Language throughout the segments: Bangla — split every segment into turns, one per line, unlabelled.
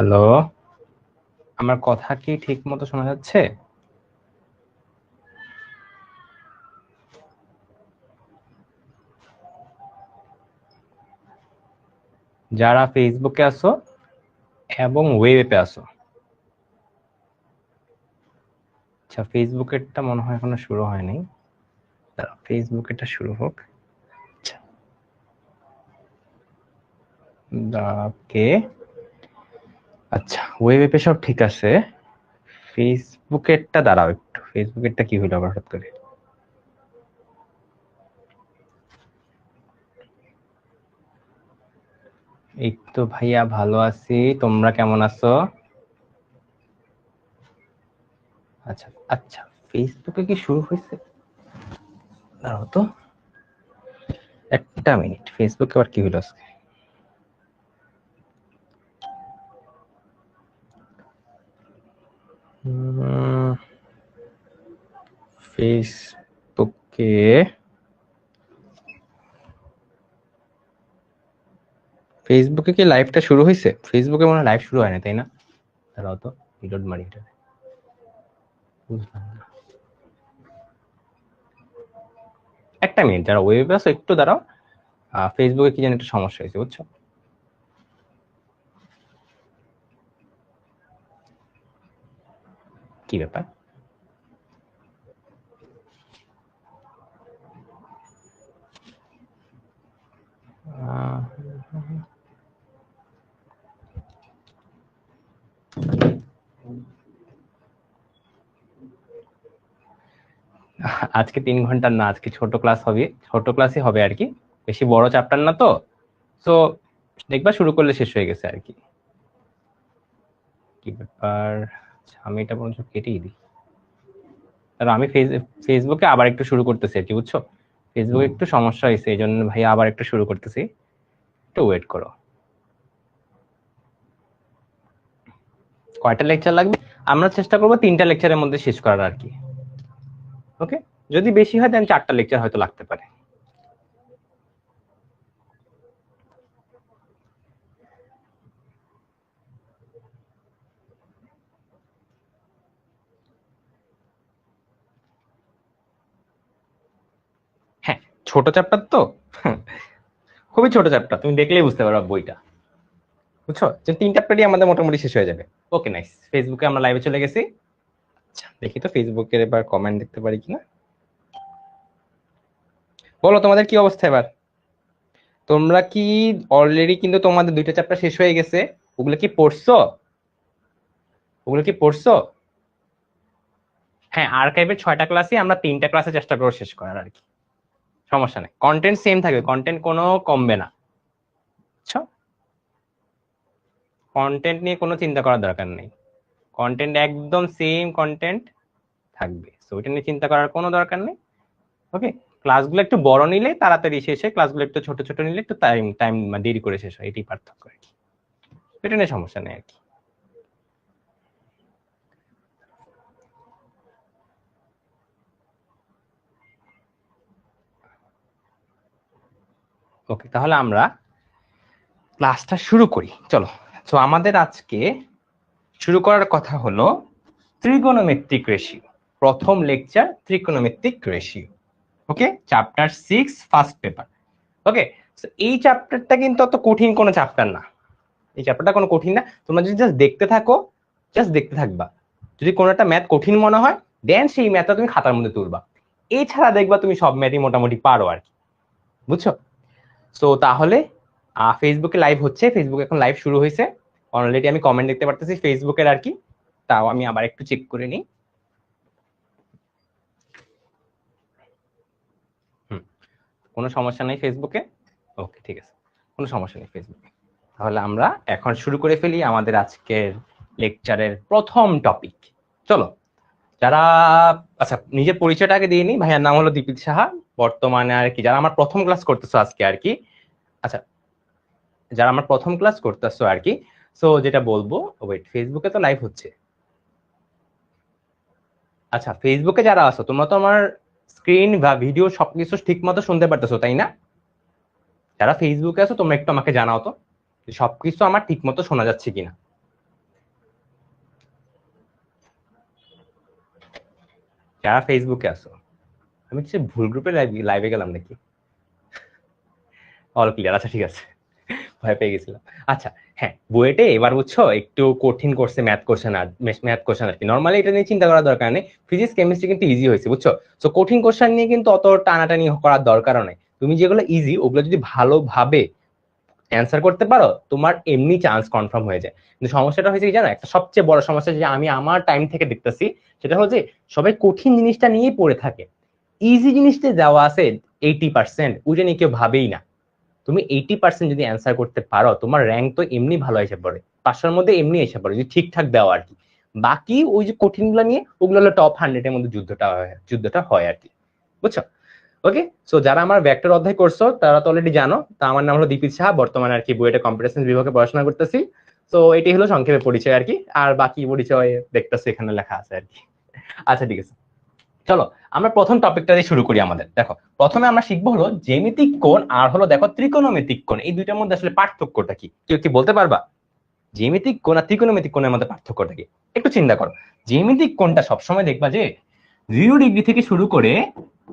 হ্যালো, আমার কথা কি ঠিক মতো শোনা যাচ্ছে? যারা ফেসবুকে আছো এবং ওয়েবে আছো, আচ্ছা ফেসবুকেরটা মনে হয় এখনো শুরু হয়নি। ফেসবুকেরটা শুরু হোক। আচ্ছা, কে আচ্ছা ওয়েবে সব ঠিক আছে, ফেসবুকেরটা দাঁড়াও একটু, ফেসবুকেরটা কি হলো আবার হঠাৎ করে? এই তো ভাইয়া ভালো আছি, তোমরা কেমন আছো? আচ্ছা আচ্ছা, ফেসবুকে কি শুরু হয়েছে? দাঁড়াও তো একটা মিনিট, ফেসবুকে আবার কি হলো আজকে? ফেসবুকে ফেসবুকে কি লাইভটা শুরু হয়েছে? ফেসবুকে মনে হয় লাইভ শুরু হয় না, তাই না? দাঁড়াও তো, রিলোড মারি এটা। বুঝলাম না, একটা মিনিট যারা ওয়েবে আছো একটু দাঁড়াও। ফেসবুকে কি যেন একটা সমস্যা হয়েছে, বুঝছো? কি ব্যাপার? আহ, আজকে 3 ঘন্টার না, আজকে ছোট ক্লাস হবে, ছোট ক্লাসই হবে আর কি, বেশি বড় চ্যাপ্টার না তো। তো দেখবা শুরু করলে শেষ হয়ে গেছে আর কি। কি ব্যাপার? আচ্ছা, আমি এটা বরঞ্চ কেটেই দিই। আর আমি ফেসবুকে আবার একটু শুরু করতেছি আর কি, বুঝছো? ফেসবুকে একটু সমস্যা হয়েছে, এই জন্য ভাই আবার একটু শুরু করতেছি, একটু ওয়েট করো। কয়টা লেকচার লাগবে? আমরা চেষ্টা করবো 3টা লেকচারের মধ্যে শেষ করার আর কি। ওকে, যদি বেশি হয় দেন 4টা লেকচার হয়তো লাগতে পারে। হ্যাঁ, ছোট চ্যাপ্টার তো, খুবই ছোট চ্যাপ্টার, তুমি দেখলেই বুঝতে পারবা বইটা, বুঝছো? যে 3 চ্যাপ্টারই আমাদের মোটামুটি শেষ হয়ে যাবে। ওকে নাইস, ফেসবুকে আমরা লাইভে চলে গেছি। আচ্ছা দেখি তো ফেসবুকের এবার কমেন্ট দেখতে পারি কিনা। বলো তোমাদের কি অবস্থা এবার? তোমরা কি অলরেডি কিন্তু তোমাদের 2টা চ্যাপ্টার শেষ হয়ে গেছে, ওগুলো কি পড়ছো? ওগুলো কি পড়ছো? হ্যাঁ, আর্কাইভের 6টা ক্লাসই আমরা 3টা ক্লাসে চেষ্টা করবো শেষ করার আর কি। সমস্যা নেই, কন্টেন্ট সেম থাকবে, কন্টেন্ট কোনো কমবে না, বুঝছো? কন্টেন্ট নিয়ে কোনো চিন্তা করার দরকার নেই, কন্টেন্ট একদম সেম কন্টেন্ট থাকবে, তো ওইটা নিয়ে চিন্তা করার কোনো দরকার নেই। ওকে, ক্লাসগুলো একটু বড় নিলে তাড়াতাড়ি শেষ হয়, ক্লাসগুলো একটু ছোট ছোট নিলে একটু টাইম টাইম দেরি করে শেষ হয়, এটাই পার্থক্য আর কি। এটা নিয়ে সমস্যা নেই আর কি। ওকে, তাহলে আমরা ক্লাসটা শুরু করি, চলো। তো আমাদের আজকে শুরু করার কথা হলো ত্রিগোনোমেট্রিক রেশিও, প্রথম লেকচার ত্রিগোনোমেট্রিক রেশিও। ওকে, চ্যাপ্টার 6 ফার্স্ট পেপার। ওকে, এই চ্যাপ্টারটা কিন্তু অত কঠিন কোনো চ্যাপ্টার না, এই চ্যাপ্টারটা কোনো কঠিন না, তোমরা যদি জাস্ট দেখতে থাকো, জাস্ট দেখতে থাকবা, যদি কোনো একটা ম্যাথ কঠিন মনে হয় দেন সেই ম্যাথটা তুমি খাতার মধ্যে তুলবা, এছাড়া দেখবা তুমি সব ম্যাথই মোটামুটি পারো আর কি, বুঝছো? তো তাহলে ফেসবুকে লাইভ হচ্ছে, ফেসবুকে এখন লাইভ শুরু হয়েছে অলরেডি, আমি কমেন্ট দেখতে পারতেছি ফেসবুকের আর কি। তাও আমি আবার একটু চেক করে নিই। হুম, কোনো সমস্যা নেই ফেসবুকে। ওকে ঠিক আছে, কোনো সমস্যা নেই ফেসবুকে। তাহলে আমরা এখন শুরু করে ফেলি আমাদের আজকের লেকচারের প্রথম টপিক। চলো, যারা, আচ্ছা নিজের পরিচয়টা আগে দিয়ে নিই। ভাইয়ার নাম হলো দীপিত সাহা, বর্তমানে আর কি যারা আমার প্রথম ক্লাস করতেছো আজকে আর কি, আচ্ছা যারা আমার প্রথম ক্লাস করতেছো আর কি, সো যেটা বলবো, ওয়েট, ফেসবুকে তো লাইভ হচ্ছে। আচ্ছা ফেসবুকে যারা আছো তোমরা তো আমার স্ক্রিন বা ভিডিও সবকিছু ঠিক মতো শুনতে পারতেছো তাই না? যারা ফেসবুকে আছো তোমরা একটু আমাকে জানাও তো যে সবকিছু আমার ঠিক মতো শোনা যাচ্ছে কিনা। যারা ফেসবুকে আছো, আমি হচ্ছে ভুল গ্রুপে লাইভে গেলাম নাকি? অল ক্লিয়ার, আচ্ছা ঠিক আছে, ভয় পেয়ে গেছিলাম। আচ্ছা হ্যাঁ, বুয়েটে এবার বুঝছো একটু কঠিন করছে ম্যাথ কোশ্চেন, আর ম্যাথ কোশ্চেন আর কি। নর্মালি এটা নিয়ে চিন্তা করার দরকার নেই, ফিজিক্স কেমিস্ট্রি কিন্তু ইজি হয়েছে বুঝছো। তো কঠিন কোশ্চেন নিয়ে কিন্তু অত টানাটানি করার দরকারও নেই। তুমি যেগুলো ইজি ওগুলো যদি ভালোভাবে অ্যান্সার করতে পারো, তোমার এমনি চান্স কনফার্ম হয়ে যায়। কিন্তু সমস্যাটা হয়েছে কি জানো, একটা সবচেয়ে বড় সমস্যা যে আমি আমার টাইম থেকে দেখতেছি, সেটা হলো যে সবাই কঠিন জিনিসটা নিয়েই পড়ে থাকে। ইজি জিনিসটা দেওয়া আছে 80%, ওইটা নিয়ে কেউ ভাবেই না। তুমি 80% যদি অ্যান্সার করতে পারো, তোমার র্যাঙ্ক তো এমনি ভালো এসে পড়ে, 500-এর মধ্যে এমনি এসে পড়ে, যদি ঠিকঠাক দেওয়া আর কি। বাকি ওই যে কঠিনগুলো নিয়ে, ওগুলো হলো টপ 100-এর মধ্যে যুদ্ধটা হয় আর কি, বুঝছো। ওকে, সো যারা আমার ভেক্টর অধ্যায় করছো তারা তো অলরেডি জানো। তা আমার নাম হলো দীপিত সাহা, বর্তমানে আর কি বুয়েটে কম্পিউটার সায়েন্স বিভাগে পড়াশোনা করতেছি। তো এটাই হলো সংক্ষেপে পরিচয় আর কি, আর বাকি পরিচয় দেখতেছি এখানে লেখা আছে আর কি। আচ্ছা ঠিক আছে, চলো আমরা প্রথম টপিকটা দিয়ে শুরু করি। আমাদের দেখো, প্রথমে আমরা শিখবো হলো জ্যামিতিক কোণ আর হলো দেখো ত্রিকোণমিতিক কোণ, এই দুইটার মধ্যে আসলে পার্থক্যটা কি, কেউ কি বলতে পারবা? জ্যামিতিক কোণ আর ত্রিকোণমিতিক কোণের মধ্যে পার্থক্যটা কি? একটু চিন্তা করো। জ্যামিতিক কোণটা সবসময় দেখবা যে 0 ডিগ্রি থেকে শুরু করে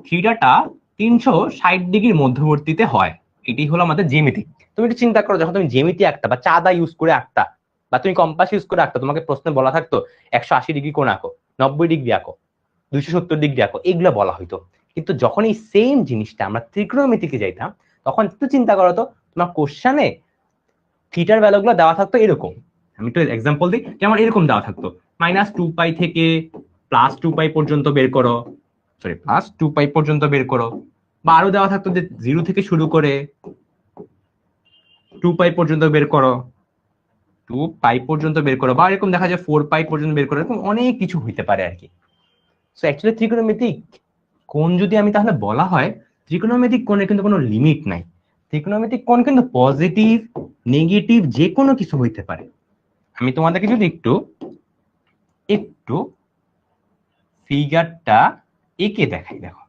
থিটাটা 360 ডিগ্রির মধ্যবর্তীতে হয়। এটি হলো আমাদের জ্যামিতিক। তুমি একটু চিন্তা করো, যখন তুমি জ্যামিতি আঁকতা বা চাঁদা ইউজ করে আঁকতা, বা তুমি কম্পাস ইউজ করে আঁকতো, তোমাকে প্রশ্নে বলা থাকতো 180 ডিগ্রি কোণ আঁকো, 90 ডিগ্রি আঁকো, 270 ডিগ্রি আঁকো, এগুলো বলা হইতো। কিন্তু যখন এই সেম জিনিসটা আমরা ত্রিকোণমিতিকে যাইতাম, তখন একটু চিন্তা করো তো, তোমার কোশ্চেনে থিটার ভ্যালুগুলো দেওয়া থাকতো এরকম। আমি একটু এক্সাম্পল দিই, যেমন এরকম দেওয়া থাকতো -2π থেকে +2π পর্যন্ত বের করো, সরি +2π পর্যন্ত বের করো। বা আরো দেওয়া থাকতো যে 0 থেকে শুরু করে 2π পর্যন্ত বের করো, 2π পর্যন্ত বের করো, বা এরকম দেখা যায় 4π পর্যন্ত বের করো, এরকম অনেক কিছু হইতে পারে আর কি। সো অ্যাকচুয়ালি ত্রিকোণমিতিক কোণ যদি আমি তাহলে বলা হয়, ত্রিকোণমিতিক কোণের কিন্তু কোনো লিমিট নাই। ত্রিকোণমিতিক কোণ কিন্তু পজিটিভ নেগেটিভ যে কোনো কিছু হইতে পারে। আমি তোমাদেরকে যদি একটু একটু ফিগারটা এঁকে দেখাই, দেখো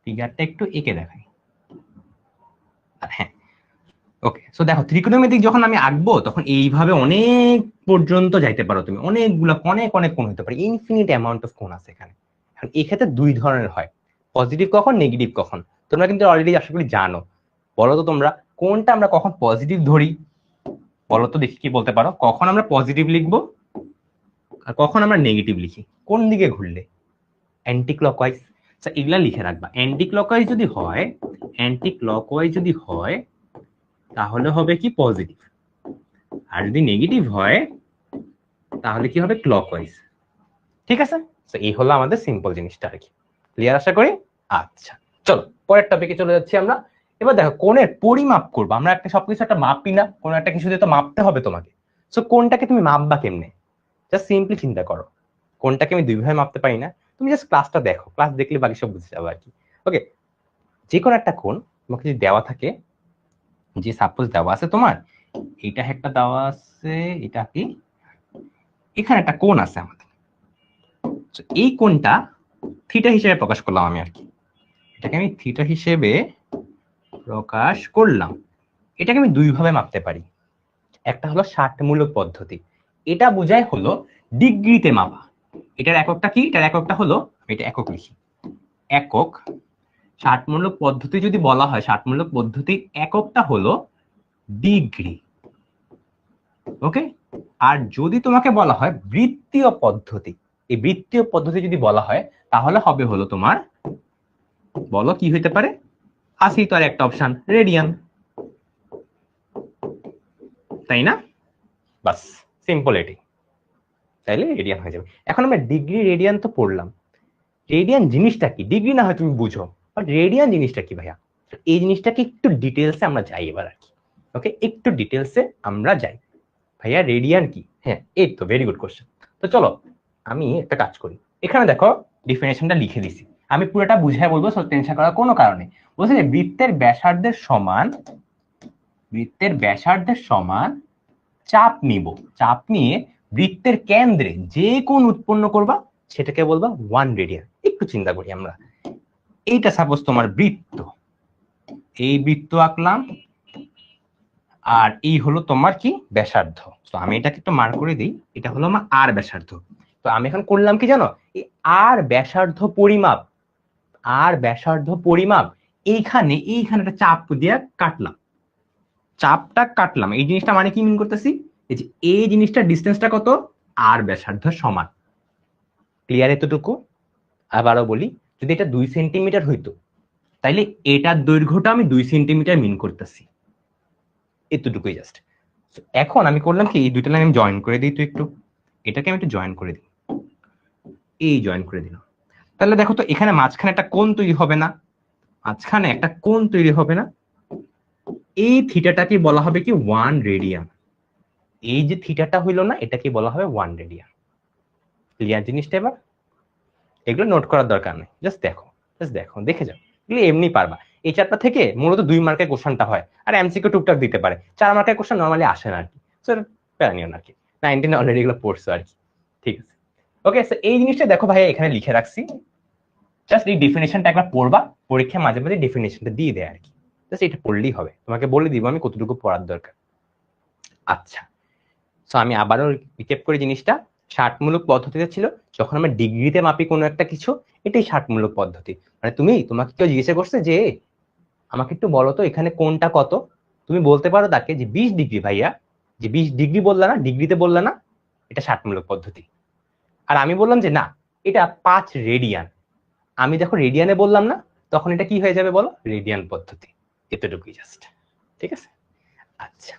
ফিগারটা একটু এঁকে দেখাই। হ্যাঁ, ওকে, সো দেখো ত্রিকোণমিতিক যখন আমি আঁকবো, তখন এইভাবে অনেক পর্যন্ত যাইতে পারো তুমি, অনেকগুলো অনেক অনেক কোণ হতে পারে, ইনফিনিট অ্যামাউন্ট অফ কোণ আছে এখানে। এখন এক্ষেত্রে দুই ধরনের হয়, পজিটিভ কখন নেগেটিভ কখন, তোমরা কিন্তু অলরেডি আশা করি জানো। বলো তো তোমরা, কোনটা আমরা কখন পজিটিভ ধরি? বলো তো দেখি, কি বলতে পারো, কখন আমরা পজিটিভ লিখবো আর কখন আমরা নেগেটিভ লিখি, কোন দিকে ঘুরলে? Anti clockwise. আচ্ছা এগুলা লিখে রাখবা, অ্যান্টি ক্লকওয়াইজ যদি হয়, অ্যান্টি ক্লকওয়াইজ যদি হয় তাহলে হবে কি পজিটিভ, আর যদি নেগেটিভ হয় তাহলে কি হবে ক্লকওয়াইজ। ঠিক আছে, তো এই হলো আমাদের সিম্পল জিনিসটা আর কি, ক্লিয়ার আশা করি। আচ্ছা চলো পরের টপিকে চলে যাচ্ছি আমরা। এবার দেখো কোণের পরিমাপ করবো আমরা, একটা সবকিছু একটা মাপি না, কোনো একটা কিছু দিয়ে তো মাপতে হবে তোমাকে। সো কোনটাকে তুমি মাপবা কেমনে? জাস্ট সিম্পলি চিন্তা করো, কোনটাকে আমি দুইভাবে মাপতে পারি না, তুমি জাস্ট ক্লাসটা দেখো, ক্লাস দেখলে বাকি সব বুঝে যাবে আর কি। ওকে, যে কোনো একটা কোণ তোমাকে যদি দেওয়া থাকে, যে সাপোজ দেওয়া আছে তোমার, এটা একটা দেওয়া আছে, এটা কি এখানে একটা কোণ আছে আমাদের, এই কোণটা থিটা হিসেবে প্রকাশ করলাম আমি আর কি, এটাকে আমি থিটা হিসেবে প্রকাশ করলাম। এটাকে আমি দুইভাবে মাপতে পারি। একটা হলো ষাটমূলক পদ্ধতি, এটা বোঝায় হলো ডিগ্রিতে মাপা। এটার এককটা কি? এটার এককটা হলো, এটা একক লিখি, একক। ষাটমূলক পদ্ধতি যদি বলা হয়, ষাটমূলক পদ্ধতির এককটা হলো ডিগ্রি। ওকে, আর যদি তোমাকে বলা হয় বৃত্তীয় পদ্ধতি, এই বৃত্তীয় পদ্ধতি যদি বলা হয় তাহলে হবে হলো তোমার, বলো কি হইতে পারে? আসি তো আর একটা অপশন, রেডিয়ান, তাই না? বাস, সিম্পল এটি, তাইলে রেডিয়ান হয়ে যাবে। এখন আমরা ডিগ্রি রেডিয়ান তো পড়লাম, রেডিয়ান জিনিসটা কি? ডিগ্রি না হয় তুমি বুঝো, বাট রেডিয়ান জিনিসটা কি ভাইয়া? এই জিনিসটাকে একটু ডিটেলসে আমরা যাই এবার আর কি। ওকে, একটু ডিটেলসে আমরা যাই। ভাইয়া রেডিয়ান কি? হ্যাঁ এই তো ভেরি গুড কোশ্চেন। তো চলো আমি একটা কাজ করি, এখানে দেখো ডিফিনেশনটা লিখে দিছি, আমি পুরোটা বুঝাই বলবো, সো টেনশন করার কোনো কারণে। বলছে যে বৃত্তের ব্যাসার্ধের সমান, বৃত্তের ব্যাসার্ধের সমান চাপ নিব, চাপ নিয়ে বৃত্তের কেন্দ্রে যে কোণ উৎপন্ন করবা সেটাকে বলবা 1 রেডিয়ান। একটু চিন্তা করি আমরা, এইটা সাপোজ তোমার বৃত্ত, এই বৃত্ত আঁকলাম, আর এই হলো তোমার কি ব্যাসার্ধ। তো আমি এটাকে একটু মার্ক করে দিই, এটা হলো আমার আর ব্যাসার্ধ। তো আমি এখন করলাম কি জানো, এই আর ব্যাসার্ধ পরিমাপ, আর ব্যাসার্ধ পরিমাপ এইখানে একটা চাপ দিয়ে কাটলাম, চাপটা কাটলাম। এই জিনিসটা মানে কি মিন করতেছি, এই যে এই জিনিসটা ডিস্টেন্সটা কত, আর ব্যাসার্ধ সমান। ক্লিয়ার এতটুকু? আবারও বলি, যদি এটা 2 সেন্টিমিটার হইতো তাইলে এটার দৈর্ঘ্যটা আমি 2 সেন্টিমিটার মিন করতেছি, এতটুকুই জাস্ট। এখন আমি করলাম কি, এই দুইটা লাইন আমি জয়েন করে দিই, তো একটু এটাকে আমি একটু জয়েন করে দিই, এই জয়েন করে দিলাম। তাহলে দেখো তো এখানে মাঝখানে একটা কোণ তৈরি হবে না, মাঝখানে একটা কোণ তৈরি হবে না। এই থিটাটাকে বলা হবে কি 1 রেডিয়ান। এই যে থিটাটা হইলো না, এটাকে বলা হবে 1 রেডিয়ান। ক্লিয়ার জিনিসটা? এবার এগুলো নোট করার দরকার নেই, জাস্ট দেখো, জাস্ট দেখো, দেখে যাও, এগুলো এমনি পারবা। এই চ্যাপ্টার থেকে মূলত 2 মার্কের কোশ্চেনটা হয়, আর এমসিকিউ টুকটাক দিতে পারে, 4 মার্কের কোশ্চেন নরমালি আসে না আর কি। সো প্যারা নিও না আর কি, 19 অলরেডি এগুলো পড়ছো আর কি। ঠিক আছে, ওকে। সো এই জিনিসটা দেখো ভাই এখানে লিখে রাখছি, জাস্ট এই ডেফিনেশনটা একবার পড়বা, পরীক্ষায় মাঝে মাঝে ডেফিনেশনটা দিয়ে দেয় আর কি। জাস্ট এটা পড়লেই হবে, তোমাকে বলে দিব আমি কতটুকু পড়ার দরকার। আচ্ছা, সো আমি আবারও রিক্যাপ করি জিনিসটা। ষাটমূলক পদ্ধতিতে ছিল যখন আমরা ডিগ্রিতে মাপি কোনো একটা কিছু, এটাই ষাটমূলক পদ্ধতি। মানে তোমাকে কেউ জিজ্ঞাসা করছে যে আমাকে একটু বলো তো এখানে কোনটা কত, তুমি বলতে পারো তাকে যে 20 ডিগ্রি ভাইয়া, যে 20 ডিগ্রি বললা না, ডিগ্রিতে বললা না, এটা ষাটমূলক পদ্ধতি। আর আমি বললাম যে না, এটা 5 রেডিয়ান, আমি দেখো রেডিয়ানে বললাম না, তখন এটা কি হয়ে যাবে বলো, রেডিয়ান পদ্ধতি। এতটুকুই জাস্ট, ঠিক আছে? আচ্ছা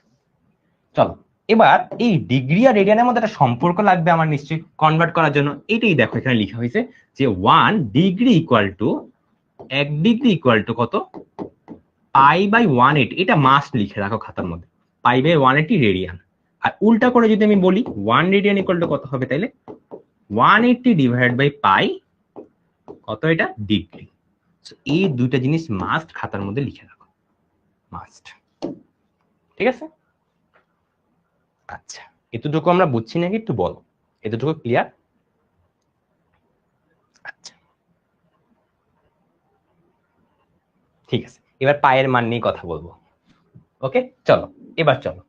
চলো, এবার এই ডিগ্রি আর রেডিয়ানের মধ্যে একটা সম্পর্ক লাগবে আমার নিশ্চয়ই কনভার্ট করার জন্য। এটাই দেখো এখানে লেখা হয়েছে যে 1 degree equal two, 1 degree equal to কত, π/180। এটা মাস্ট লিখে রাখো খাতার মধ্যে, π/180 রেডিয়ান। আর উল্টা করে যদি আমি বলি 1 রেডিয়ান ইকুয়াল টু কত হবে, তাইলে 180 ডিভাইডেড বাই পাই, কত এটা, ডিগ্রি। এই দুইটা জিনিস মাস্ট খাতার মধ্যে লিখে রাখো, মাস্ট। ঠিক আছে? আচ্ছা, এতটুকু আমরা বুঝছি নাকি একটু বলো, এতটুকু ক্লিয়ার? আচ্ছা ঠিক আছে, এবার পায়ের মান নিয়ে কথা বলবো। ওকে চলো, চলো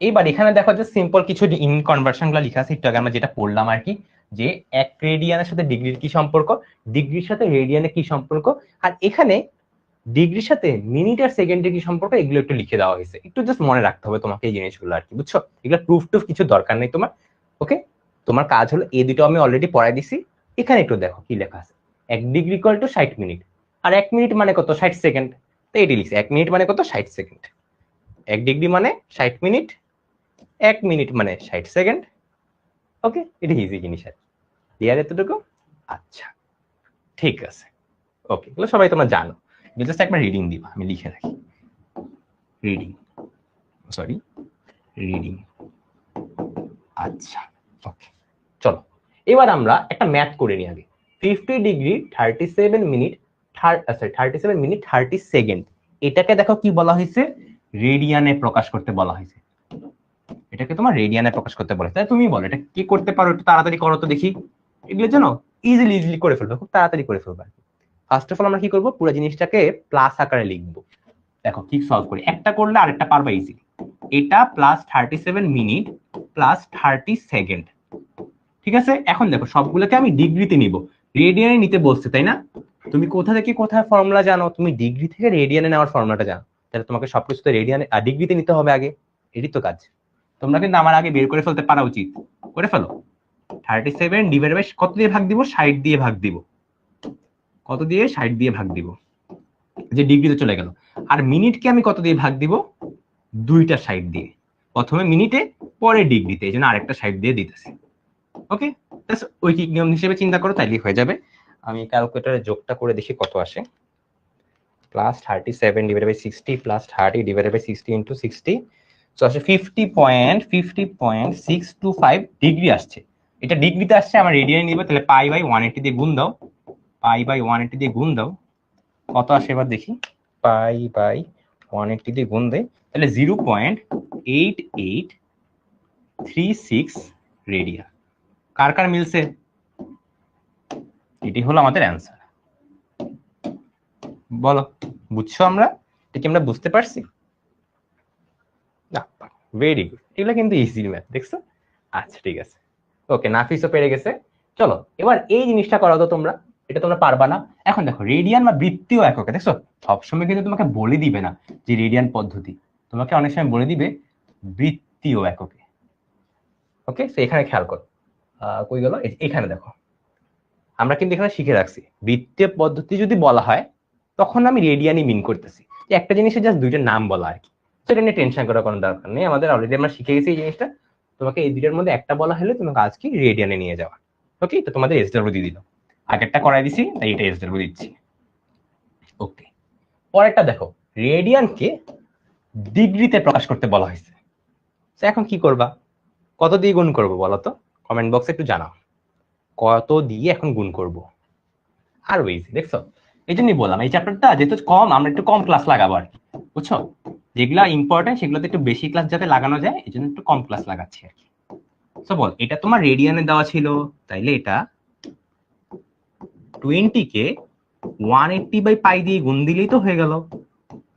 এবার এখানে দেখো যে সিম্পল কিছু ইন কনভার্সন গুলো লেখা আছে, একটু আগে আমরা যেটা পড়লাম আর কি, যে 1 রেডিয়ানের সাথে ডিগ্রির কি সম্পর্ক, ডিগ্রির সাথে রেডিয়ানের কি সম্পর্ক, আর এখানে ডিগ্রির সাথে মিনিট আর সেকেন্ডের কি সম্পর্ক, এগুলো একটু লিখে দেওয়া হয়েছে। একটু জাস্ট মনে রাখতে হবে তোমাকে এই জিনিসগুলো আর কি, বুঝছো? এগুলো প্রুফ টুফ কিছু দরকার নেই তোমার। ওকে, তোমার কাজ হলো এই দুটো আমি অলরেডি পড়াই দিছি। এখানে একটু দেখো কি লেখা আছে, 1 ডিগ্রি ইকুয়াল টু 60 মিনিট, আর 1 মিনিট মানে কত, 60 সেকেন্ড। তো এটি লিখছে 1 মিনিট মানে কত, 60 সেকেন্ড। 1 ডিগ্রি মানে 60 মিনিট, 1 মিনিট মানে 60 সেকেন্ড। ওকে, এটা ইজি জিনিস আর ক্লিয়ার এতটুকু? আচ্ছা ঠিক আছে, ওকে, এগুলো সবাই তোমরা জানো, জাস্ট একবার রিডিং দিবা, আমি লিখে রাখি। Reading, sorry, reading. আচ্ছা ওকে চলো, এবার আমরা একটা ম্যাথ করে নিই আগে। 50 ডিগ্রি 37 মিনিট, 37 মিনিট 30 সেকেন্ড, এটাকে দেখো কি বলা হয়েছে, রেডিয়ানে প্রকাশ করতে বলা হয়েছে। এটাকে তোমার রেডিয়ানে প্রকাশ করতে বলে, তাই তুমি বলো এটা কি করতে পারো, একটু তাড়াতাড়ি করো তো দেখি। এগুলো জানো ইজিলি করে ফেলবে, খুব তাড়াতাড়ি করে ফেলবে। ফার্স্ট অফ অল আমরা কি করবো, পুরো জিনিসটাকে প্লাস আকারে লিখবো। দেখো কি সলভ করি, একটা করলে আরেকটা পারবা ইজিলি। এটা প্লাস 37 মিনিট প্লাস 30 সেকেন্ড, ঠিক আছে? এখন দেখো সবগুলোকে আমি ডিগ্রিতে নিব, রেডিয়ানে নিতে বলছে তাই না? তুমি কোথা থেকে কোথায় ফর্মুলা জানো, তুমি ডিগ্রি থেকে রেডিয়ানে নেওয়ার ফর্মুলাটা জানো, তাহলে তোমাকে সবকিছু তো রেডিয়ানে ডিগ্রিতে নিতে হবে আগে, এটাই তো কাজ। তোমরা কিন্তু আমার আগে বের করে ফেলতে পারা উচিত, করে ফেলো। 37 ডিভাইড বাই কত দিয়ে ভাগ দিব, 60 দিয়ে ভাগ দিব। কত দিয়ে, 60 দিয়ে ভাগ দিব, যে ডিগ্রিতে চলে গেল। আর মিনিটকে আমি কত দিয়ে ভাগ দিব, 2টা 60 দিয়ে, প্রথমে মিনিটে পরে ডিগ্রিতে, এই জন্য আরেকটা 60 দিয়ে দিতেছি। ওকে, ঐকিক নিয়ম হিসেবে চিন্তা করো, তাইলেই হয়ে যাবে। আমি ক্যালকুলেটরে যোগটা করে দেখি কত আসে। Plus 37 divided by 60 plus 30 divided by 60 into 60, so আসে 50.625 ডিগ্রি আসছে। এটা ডিগ্রিতে আসছে, আমার রেডিয়ানে নিবে, তাহলে π/180 দিয়ে গুণ দাও, π/180 দিয়ে গুণ দাও, কত আসে এবার দেখি। π/180 দিয়ে গুণ দেয়, তাহলে 0.8836 রেডিয়ান। কার কার মিলছে? এটি হলো আমাদের অ্যান্সার। বলো বুঝছো? আমরা এটা কি আমরা বুঝতে পারছি? না, ভেরি গুড, এগুলো কিন্তু ইজি ম্যাথ, দেখছো? আচ্ছা ঠিক আছে, ওকে, নাফিসও পেরে গেছে। চলো এবার এই জিনিসটা করো তো তোমরা, এটা তোমরা পারবা না। এখন দেখো রেডিয়ান বা বৃত্তীয় এককে, দেখছো সবসময় কিন্তু তোমাকে বলে দিবে না যে রেডিয়ান পদ্ধতি, তোমাকে অনেক সময় বলে দিবে বৃত্তীয় এককে। ওকে, তো এখানে খেয়াল করো, কই গেল, এখানে দেখো আমরা কিন্তু এখানে শিখে রাখছি বৃত্তীয় পদ্ধতি যদি বলা হয় তখন আমি রেডিয়ানই মিন করতেছি, যে একটা জিনিসের জাস্ট দুইটা নাম বলা আর কি। সেটা নিয়ে টেনশন করার কোনো দরকার নেই, আমাদের অলরেডি আমরা শিখে গেছি এই জিনিসটা। তোমাকে এই দুইটার মধ্যে একটা বলা হলে তোমাকে আজকে রেডিয়ানে নিয়ে যাওয়া। ওকে, তো তোমাদের এসডব্লিউ দিয়ে দিল, আগেরটা করাই দিছি তাই এটা এসডব্লিউ দিচ্ছি। ওকে, পরেরটা দেখো, রেডিয়ানকে ডিগ্রিতে প্রকাশ করতে বলা হয়েছে। এখন কি করবা, কত দিয়ে গুণ করবো বলো তো, কমেন্ট বক্সে একটু জানাও কত দিয়ে এখন গুণ করব। আর ইজি, দেখছো, এই জন্যই বললাম এই চ্যাপ্টারটা যেহেতু কম, আমরা একটু কম ক্লাস লাগাবো আর কি, বুঝছো, যেগুলা ইম্পর্টেন্ট সেগুলোতে একটু বেশি ক্লাস যাতে লাগানো যায় এই জন্য একটু কম ক্লাস লাগাচ্ছি আর কি। তো বল, এটা তোমার রেডিয়ানে দেওয়া ছিল, তাইলে এটা 20 কে 180 বাই পাই দিয়ে গুণ দিলেই তো হয়ে গেল,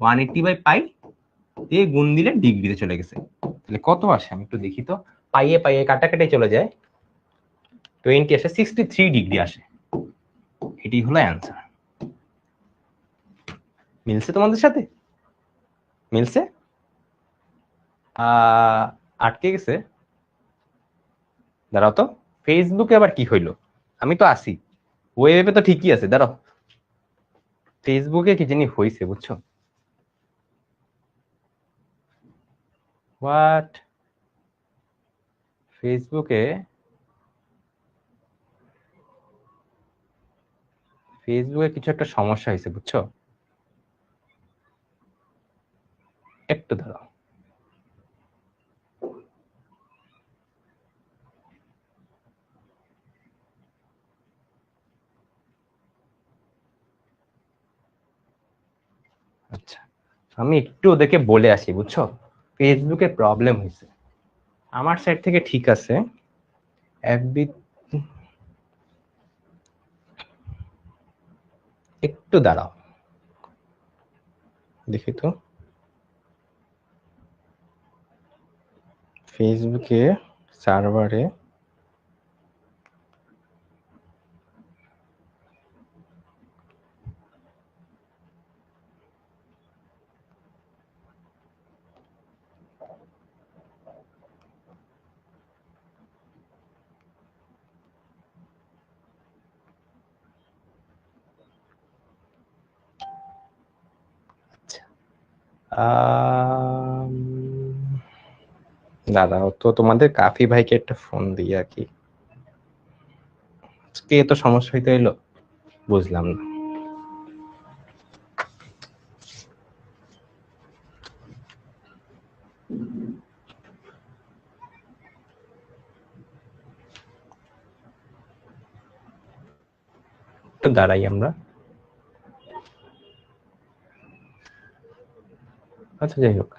180 বাই পাই দিয়ে গুণ দিলে ডিগ্রিতে চলে গেছে। তাহলে কত আসে আমি একটু দেখি তো, পাইয়ে পাইয়ে কাটাকাটি চলে যায়, 20 আসে 63 ডিগ্রি আসে। এটি হলো অ্যান্সার। মিলছে তোমাদের সাথে? মিলছে? আটকে গেছে? দাঁড়াও তো, ফেসবুকে আবার কি হইলো, আমি তো আসি, ওয়েবে তো ঠিকই আছে, দাঁড়াও ফেসবুকে কি জানি হয়েছে, বুঝছো, হোয়াট, ফেসবুকে কিছু একটা সমস্যা হয়েছে, বুঝছো, একটু দাঁড়াও। আচ্ছা, আমি একটু ওদেরকে বলে আসি, বুঝছো, ফেসবুকে প্রবলেম হয়েছে, আমার সাইড থেকে ঠিক আছে, এফবি একটু দাঁড়াও দেখি তো, ফেসবুকে সার্ভারে দাদা তো তোমাদের কাফি ভাইকে একটা ফোন দিই আর কি, কে তো সমস্যা হইতে এলো বুঝলাম না। তো দাঁড়াই আমরা, আচ্ছা যাই হোক,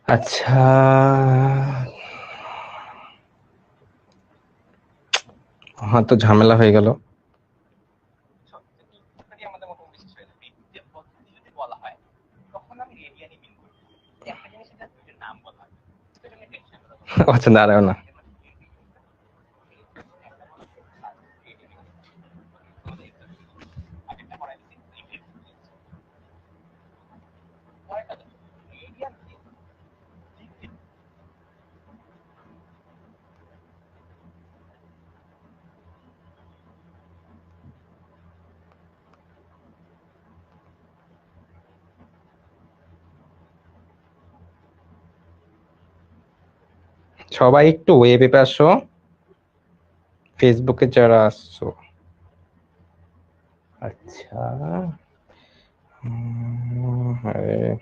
আচ্ছা হ্যাঁ তো ঝামেলা হয়ে গেল। আচ্ছা দাঁড়াও না, সবাই একটু ওয়েবে আসো, ফেসবুকে যারা আসছো। আচ্ছা হ্যাঁ,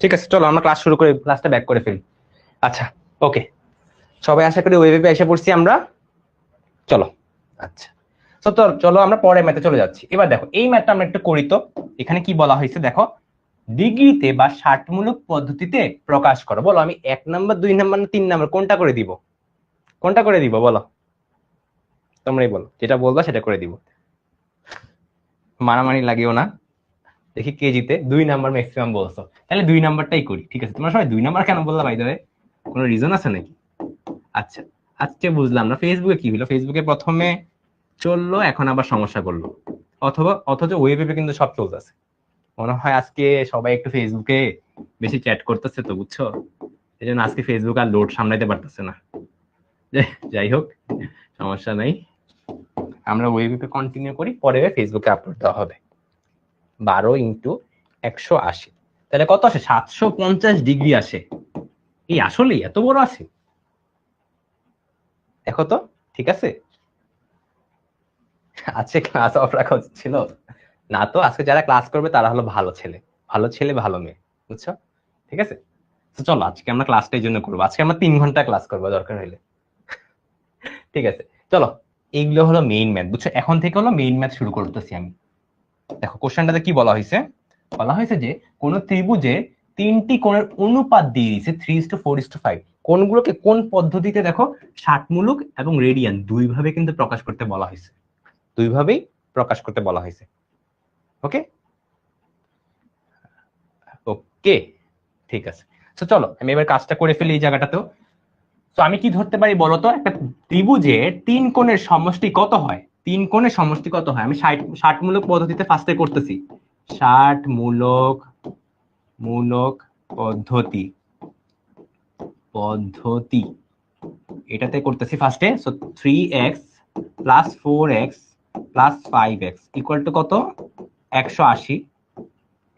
ঠিক আছে, চলো আমরা ক্লাস শুরু করে ক্লাসটা ব্যাক করে ফেলি। আচ্ছা ওকে, সবাই আশা করি ওয়েবে এসে পড়ছি আমরা, চলো। আচ্ছা তো চলো আমরা পরের ম্যাথে চলে যাচ্ছি। এবার দেখো এই ম্যাথটা আমরা একটু করি তো, এখানে কি বলা হয়েছে দেখো, ডিগ্রিতে বা ষাটমূলক পদ্ধতিতে প্রকাশ করো। বলো আমি 1 নাম্বার 2 নাম্বার না 3 নাম্বার কোনটা করে দিব? কোনটা করে দিব বলো? তোমরাই বলো, যেটা বলবা সেটা করে দিব। মারামারি লাগেও না, দেখি কে জিতে। 2 নাম্বার ম্যাক্সিমাম বলছো, তাহলে 2 নাম্বারটাই করি। ঠিক আছে, তোমরা সবাই 2 নাম্বার কেন বললা ভাই? দেবে কোনো রিজন আছে নাকি? আচ্ছা, আজকে বুঝলাম না ফেসবুকে কি হলো। ফেসবুকে প্রথমে চললো, এখন আবার সমস্যা করলো, অথবা অথচ ওয়েবে কিন্তু সব চলতেছে। মনে হয় আজকে সবাই একটু ফেসবুকে বেশি চ্যাট করতেছে তো, বুঝছো? এই জন্য আজকে ফেসবুক আর লোড সামলাইতে পারতেছে না। যাই হোক, সমস্যা নাই, আমরা ওয়েবে কন্টিনিউ করি, পরে ফেসবুকে আপলোড দেওয়া হবে। 12 × 180, তাহলে কত আসে? 750 ডিগ্রি আসে। এই আসলেই এত বড় আসে? দেখো তো, ঠিক আছে। আজকে ক্লাস অফ রাখা উচিত ছিল না তো। আজকে যারা ক্লাস করবে তারা হলো ভালো ছেলে, ভালো ছেলে ভালো মেয়ে, বুঝছো? ঠিক আছে, তো চলো আজকে আমরা ক্লাসটা এই জন্য করবো। আজকে আমরা 3 ঘন্টা ক্লাস করবো দরকার হইলে। ঠিক আছে, চলো। এইগুলো হলো মেইন ম্যাথ, বুঝছো? এখন থেকে হলো মেইন ম্যাথ শুরু করতেছি আমি। দেখো কোশ্চেনটাতে কি বলা হয়েছে? বলা হয়েছে যে কোন ত্রিভুজে 3টি কোণের অনুপাত দিয়ে দিয়েছে 3:4:5। কোণগুলোকে কোন পদ্ধতিতে দেখো ষাটমূলক এবং রেডিয়ান দুই ভাবে কিন্তু প্রকাশ করতে বলা হয়েছে, দুই ভাবেই প্রকাশ করতে বলা হয়েছে। ওকে ওকে, ঠিক আছে। তো চলো আমি এবার কাজটা করে ফেলি এই জায়গাটাতেও। তো আমি কি ধরতে পারি বলো তো? একটা ত্রিভুজে 3 কোণের সমষ্টি কত হয়? 3 কোণের সমষ্টি কত হয়? আমি ষাটমূলক পদ্ধতিতে ফার্স্টে করতেছি। ষাটমূলক মূলক পদ্ধতি পদ্ধতি এটাতে করতেছি ফার্স্টে। সো 3x + 4x + 5x = কত? 180।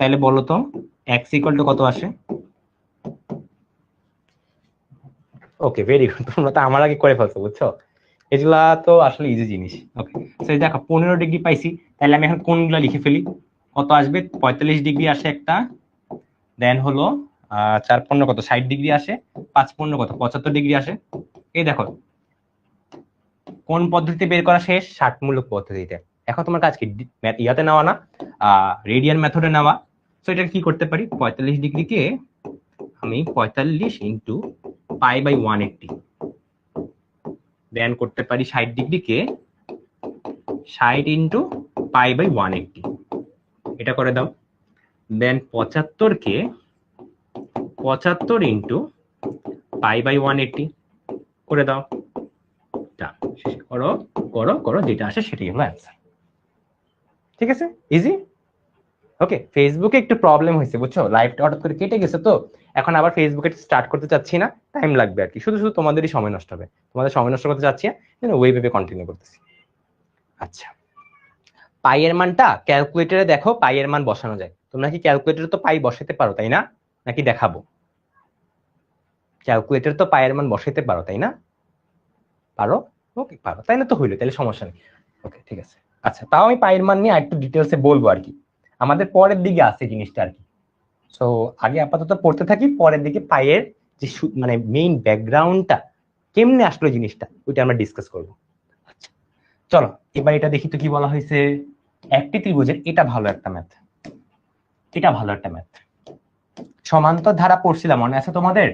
তাহলে বলো তো x = কত আসে? ওকে, ভেরি গুড, তোমরা তো আমার আগে করে ফেলছো, বুঝছো? এগুলা তো আসলে ইজি জিনিস। ওকে, সো দেখো 15 ডিগ্রি পাইছি, তাহলে আমি এখন কোনগুলা লিখে ফেলি। কত আসবে? 45 ডিগ্রি আসে একটা, দেন হলো 4 × 15 কত? 60 ডিগ্রি আসে, 5 × 15 কত? 75 ডিগ্রি আসে। এই দেখো কোন পদ্ধতিতে বের করা শেষ? ষাটমূলক পদ্ধতিতে। এখন তোমার কাজ কি? ইয়াতে নেওয়া না, রেডিয়ান মেথডে নেওয়া। তো এটা কি করতে পারি? 45 ডিগ্রিকে আমি 45 ইন্টু π/180, দেন করতে পারি 60 ডিগ্রিকে 60 ইন্টু π/180, এটা করে দাও। দেন 75কে 75 ইন্টু π/180 করে দাও। করো করো করো, যেটা আসে সেটাই হলো অ্যান্সার। ঠিক আছে, ইজি। ওকে, ফেসবুকে একটু প্রবলেম হয়েছে, বুঝছো? লাইভটা হঠাৎ করে কেটে গেছে, তো এখন আবার ফেসবুকে স্টার্ট করতে চাচ্ছি না, টাইম লাগবে আর কি। শুধু শুধু তোমাদেরই সময় নষ্ট হবে, তোমাদের সময় নষ্ট করতে চাচ্ছি না, ওয়েবে কন্টিনিউ করতেছি। আচ্ছা, পাইয়ের মানটা ক্যালকুলেটরে দেখো, পাইয়ের মান বসানো যায়। তোমরা কি ক্যালকুলেটরে তো পাই বসাতে পারো, তাই না? নাকি দেখাবো? ক্যালকুলেটর তো পাইয়ের মান বসাতে পারো, তাই না? পারো? ওকে, পারো, তাইলে তো হইলো, তাহলে সমস্যা নেই। ওকে, ঠিক আছে। আচ্ছা, তাও আমি পাইয়ের মান নিয়ে একটু ডিটেলসে বলবো আর কি, আমাদের পরের দিকে আছে জিনিসটা আর কি। সো আগে আপাতত পড়তে থাকি, পরের দিকে পাইয়ের যে মানে মেইন ব্যাকগ্রাউন্ডটা কেমনে আসলো জিনিসটা, ওইটা আমরা ডিসকাস করব। আচ্ছা, চলো এবার এটা দেখি তো কি বলা হয়েছে। একটি ত্রিভুজের, এটা ভালো একটা ম্যাথ, এটা ভালো একটা ম্যাথ। সমান্তর ধারা পড়ছিলাম, মনে আছে তোমাদের?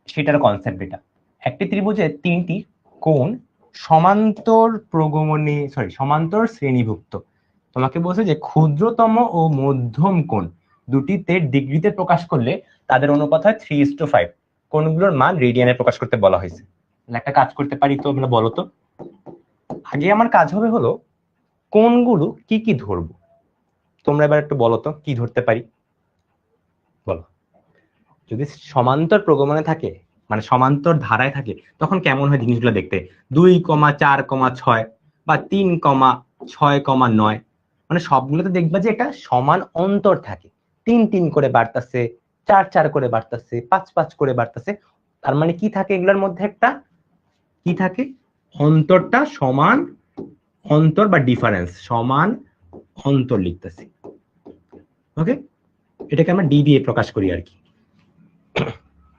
সেটার কনসেপ্ট এটা। একটি ত্রিভুজের 3টি কোণ সমান্তর প্রগমনে সমান্তর শ্রেণীভুক্ত। তোমাকে বলছে যে ক্ষুদ্রতম ও মধ্যম কোণ দুটিতে ডিগ্রিতে প্রকাশ করলে তাদের অনুপাত হয় 3:5। কোণগুলোর মান রেডিয়ানে প্রকাশ করতে বলা হয়েছে। একটা কাজ করতে পারি তো, আমরা বলো তো। আগে আমার কাজ হবে হলো কোণগুলো কি কি ধরবো। তোমরা এবার একটু বলো তো কি ধরতে পারি, বলো। যদি সমান্তর প্রগমনে থাকে, মানে সমান্তর ধারায় থাকে, তখন কেমন হয় জিনিসগুলো দেখতে? 2,4,6 বা 3,6,9, মানে সবগুলোতে দেখবা যে এটা সমান অন্তর থাকে। 3 3 করে বাড়তেছে, 4 4 করে বাড়তেছে, 5 5 করে বাড়তেছে। তার মানে কি থাকে এগুলোর মধ্যে? একটা কি থাকে? অন্তরটা সমান, অন্তর বা ডিফারেন্স সমান অন্তর লিখতেছি। ওকে, এটাকে আমরা ডি দিয়ে প্রকাশ করি আর কি।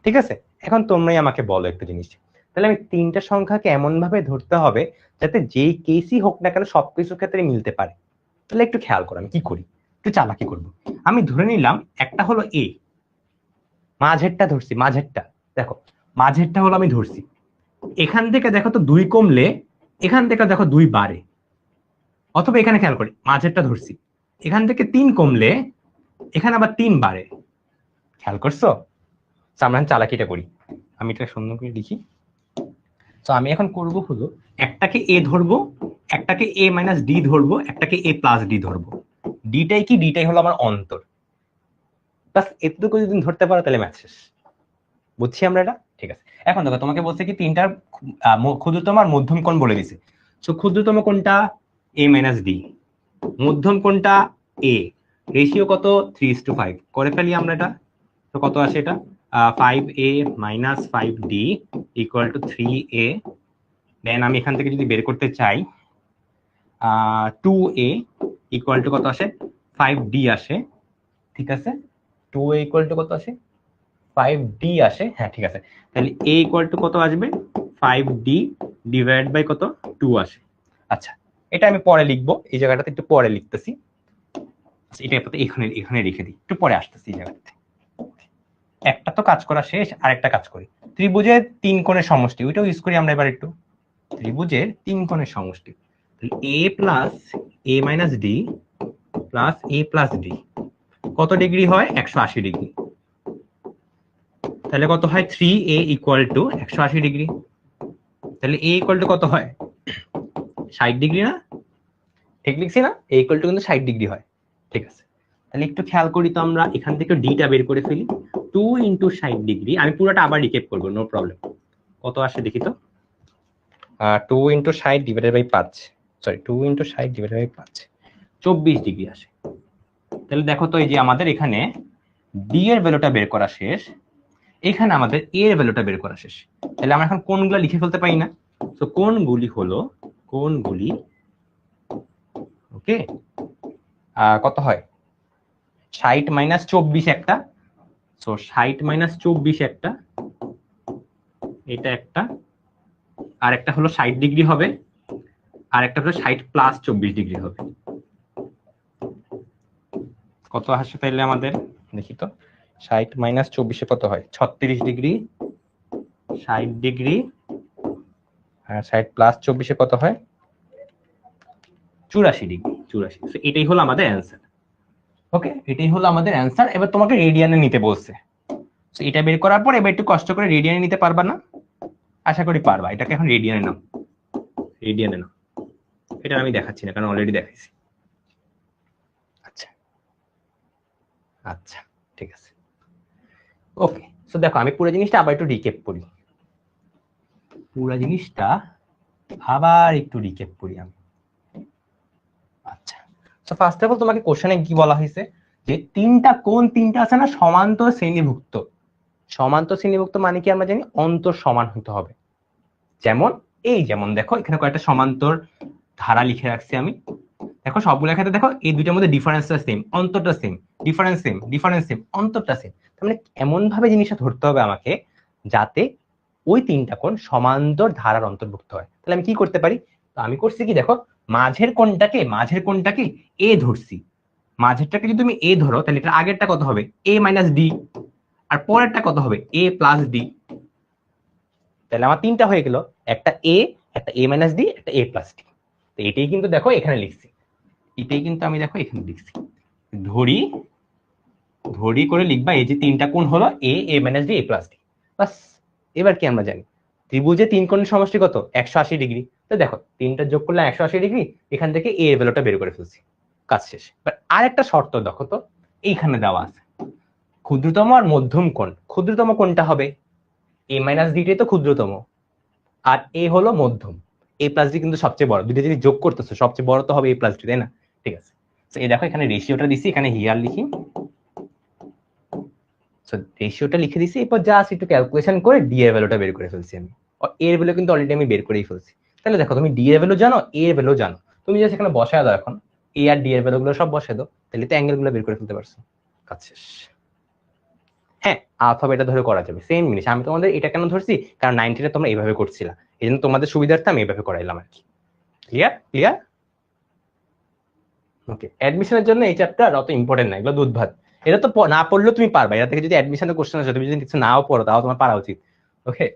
ঠিক আছে, এখন তোমরাই আমাকে বলো একটা জিনিস। তাহলে আমি 3টা সংখ্যাকে এমন ভাবে ধরতে হবে যাতে যেই কেসই হোক না কেন সবকিছুর ক্ষেত্রে মিলতে পারে। তাহলে একটু খেয়াল করো আমি কি করি, একটু চালাকি করবো। আমি ধরে নিলাম একটা হলো এ, মাঝেরটা ধরছি, মাঝেরটা দেখো, মাঝেরটা হলো আমি ধরছি। এখান থেকে দেখো তো 2 কমলে এখান থেকে দেখো 2 বাড়ে, অথবা এখানে খেয়াল করি মাঝেরটা ধরছি, এখান থেকে 3 কমলে এখানে আবার 3 বাড়ে। খেয়াল করছো? আমরা চালাকিটা করি, আমি এটা সুন্দর করে লিখি। তো আমি এখন করব হলো একটাকে এ ধরবো, একটাকে এ মাইনাস ডি ধরবো, একটাকে এ প্লাস ডি ধরবো। ডিটাই কি? ডিটাই হলো আমার অন্তর। বাস এতটুকু যদি ধরতে পারো তাহলে ম্যাথ শেষ। বুঝছি আমরা এটা? ঠিক আছে। এখন দেখো তোমাকে বলছে কি তিনটার ক্ষুদ্রতম আর মধ্যম কোণ বলে দিছে। সো ক্ষুদ্রতম কোণটা এ মাইনাস ডি, মধ্যম কোণটা এ, রেশিও কত 3:5 করে ফেলি আমরা এটা। তো কত আসে এটা? 5a minus 5d equal to 3a। দেন আমি এখান থেকে যদি বের করতে চাই 2a ইকুয়াল টু কত আসে? 5d আসে। ঠিক আছে, 2a ইকুয়াল টু কত আসে? 5d আসে। হ্যাঁ ঠিক আছে, তাহলে a ইকুয়াল টু কত আসবে? 5d ডিভাইড বাই কত? 2 আসে। আচ্ছা, এটা আমি পরে লিখবো, এই জায়গাটাতে একটু পরে লিখতেছি। এটা এখানে এখানে রেখে দিই, একটু পরে আসতেছি এই জায়গাটাতে। একটা তো কাজ করা শেষ, আর একটা কাজ করি। ত্রিভুজের 3 কোণের সমষ্টি, ওইটাও ইউজ করি আমরা এবার একটু। ত্রিভুজের 3 কোণের সমষ্টি, এ প্লাস এ মাইনাস ডি প্লাস এ প্লাস ডি কত ডিগ্রি হয়? 180 ডিগ্রি। তাহলে কত হয়? 3a equal to 180 degree. তাহলে a ইকুয়াল টু কত হয়? 60 ডিগ্রি না? ঠিক লিখছি না? a ইকুয়াল টু কিন্তু 60 ডিগ্রি হয়। ঠিক আছে, তাহলে একটু খেয়াল করি তো আমরা এখান থেকে ডিটা বের করে ফেলি। 2 ইন্টু 60 ডিগ্রি, আমি পুরোটা আবার রিকেপ করবো, নো প্রবলেম। কত আসে দেখি তো? 2 into 60 divided by 5, sorry 2 into 60 divided by 5, 24 degree আসে। তাহলে দেখো তো এই যে আমাদের এখানে ডি এর ভ্যালুটা বের করা শেষ, এখানে আমাদের এ এর ভ্যালুটা বের করা শেষ। তাহলে আমরা এখন কোণগুলো লিখে ফেলতে পারি না? তো কোণগুলি হলো, কোণগুলি ওকে কত হয়? 60 মাইনাস 24 একটা, সো 60 মাইনাস 24 একটা, এটা একটা, আর একটা হলো 60 ডিগ্রি হবে, আর একটা হলো 60 প্লাস 24 ডিগ্রি হবে। কত আসে তাইলে আমাদের দেখি তো? 60 মাইনাস 24 কত হয়? 36 ডিগ্রি। 60 ডিগ্রি আর 60 প্লাস 24 কত হয়? 84 ডিগ্রি। 84। এটাই হলো আমাদের অ্যান্সার। ওকে, এটাই হলো আমাদের অ্যান্সার। এবার তোমাকে রেডিয়ানে নিতে বলছে। তো এটা বের করার পর এবার একটু কষ্ট করে রেডিয়ানে নিতে পারবা না? আশা করি পারবা। এটাকে এখন রেডিয়ানে নাও, রেডিয়ানে নাও। এটা আমি দেখাচ্ছি না, কারণ অলরেডি দেখাইছি। আচ্ছা আচ্ছা, ঠিক আছে। ওকে, সো দেখো আমি পুরো জিনিসটা আবার একটু রিক্যাপ করি, পুরো জিনিসটা আবার একটু রিক্যাপ করি আমি। আচ্ছা, সো ফার্স্ট অফ অল তোমাকে কোশ্চেনে কি বলা হয়েছে? যে তিনটা কোণ, তিনটা আছে না সমান্তর শ্রেণীভুক্ত। সমান্তর শ্রেণীভুক্ত মানে কি আমরা জানি? অন্তর সমান হতে হবে। যেমন এই, যেমন দেখো এখানে কয়েকটা সমান্তর ধারা লিখে রাখছি আমি। দেখো সবগুলো ক্ষেত্রে দেখো এই দুইটার মধ্যে ডিফারেন্সটা সেম, অন্তরটা same, difference same, difference same, অন্তরটা সেম। তার মানে এমন ভাবে জিনিসটা ধরতে হবে আমাকে যাতে ওই তিনটা কোণ সমান্তর ধারার অন্তর্ভুক্ত হয়। তাহলে আমি কি করতে পারি? তো আমি করছি কি দেখো, মাঝের কোণটাকে এ ধরছি। মাঝেরটাকে যদি তুমি এ ধরো তাহলে এটা আগেরটা কত হবে? এ মাইনাস ডি, আর পরেরটা কত হবে? এ প্লাস ডি। তাহলে আমার তিনটা হয়ে গেল, একটা এ, একটা এ মাইনাস ডি, একটা এ প্লাস ডি। তো এটাই কিন্তু দেখো এখানে লিখছি, এটাই কিন্তু আমি দেখো এখানে লিখছি। ধরি ধরি করে লিখবা এই যে তিনটা কোণ হলো এ, এ মাইনাস ডি, এ প্লাস ডি। বাস, এবার কি আমরা জানি ত্রিভুজে 3 কোণের সমষ্টি কত? 180 ডিগ্রি। তো দেখো তিনটা যোগ করলে 180 ডিগ্রি, এখান থেকে এ এর ভ্যালুটা বের করে ফেলছি, কাজ শেষ। বাট আরেকটা শর্ত দেখো তো, এইখানে দেওয়া আছে ক্ষুদ্রতম আর মধ্যম কোণ। ক্ষুদ্রতম কোণটা হবে এ মাইনাস ডিটাই তো ক্ষুদ্রতম, আর এ হলো মধ্যম, এ প্লাস ডি কিন্তু সবচেয়ে বড়। দুটো যদি যোগ করতেছো সবচেয়ে বড় তো হবে এ প্লাস ডি, তাই না? ঠিক আছে, তো এই দেখো এখানে রেশিওটা দিছি, এখানে হিয়ার লিখি। সো রেশিওটা লিখে দিছি, এরপর জাস্ট একটু ক্যালকুলেশন করে ডি এর ভ্যালুটা বের করে ফেলছি আমি। এর ভ্যালু কিন্তু অলরেডি আমি বের করেই ফেলছি। তাহলে দেখো তুমি ডি এর ভ্যালু জানো, এ এর ভ্যালু জানো, তুমি জাস্ট এখানে বসায় দাও এখন, এ আর ডি এর ভ্যালু গুলো সব বসায় দাও, তাহলে তো অ্যাঙ্গেল গুলো বের করে ফেলতে পারছো, কাজ শেষ। হ্যাঁ, অথবা এটা ধরে করা যাবে, সেম জিনিস। আমি তোমাদের এটা কেন ধরছি? কারণ 90টা তোমরা এইভাবে করছিলা, এই জন্য তোমাদের সুবিধার্থে আমি এইভাবে করাইলাম আর কি। ক্লিয়ার? ক্লিয়ার? ওকে, অ্যাডমিশনের জন্য এই চ্যাপ্টার অত ইম্পর্টেন্ট না, এগুলো দুধ ভাত। এটা তো না পড়লেও তুমি পারবা, এটা থেকে যদি অ্যাডমিশনের কোশ্চেন আসে, তুমি যদি কিছু নাও পড়ো তাও তোমার পারা উচিত। ওকে,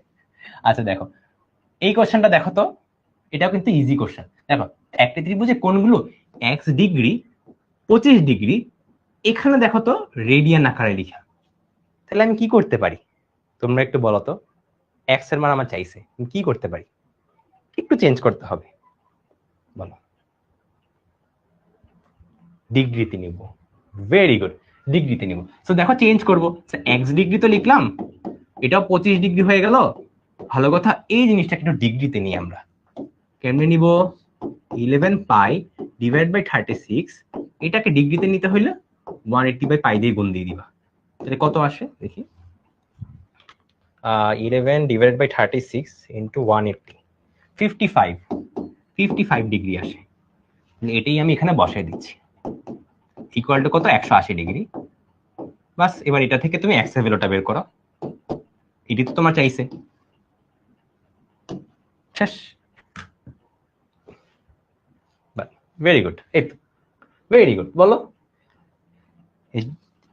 আচ্ছা দেখো এই কোশ্চেনটা দেখো তো, এটাও কিন্তু ইজি কোশ্চেন। দেখো একটা ত্রিভুজে কোণগুলো x ডিগ্রি 25 ডিগ্রি, এখানে দেখো তো রেডিয়ান আকারে লিখা, তাহলে আমি কি করতে পারি তোমরা একটু বলো তো। এক্স এর মান আমার চাইছে, আমি কি করতে পারি? একটু চেঞ্জ করতে হবে, বলো। ডিগ্রিতে নিব, ভেরি গুড, ডিগ্রিতে নিব। সো দেখো চেঞ্জ করবো, এক্স ডিগ্রি তো লিখলাম, এটাও 25 ডিগ্রি হয়ে গেল। ভালো কথা, এই জিনিসটা একটু ডিগ্রিতে নিই আমরা। কেমনে নিব? 11 পাই ডিভাইড বাই 36, এটাকে ডিগ্রিতে নিতে হইলে 180 বাই পাই দিয়ে গুণ দিয়ে দিবা, তাহলে কত আসে দেখি। 11 ডিভাইড বাই 36 ইন্টু 180, 55 ডিগ্রি আসে। এটাই আমি এখানে বসাই দিচ্ছি, ইকুয়াল টু কত? 180 ডিগ্রি। বাস, এবার এটা থেকে তুমি এক্স এর ভ্যালুটা বের করো, এটি তো তোমার চাইছে, শেষ। ভেরি গুড, এই তো ভেরি গুড। বলো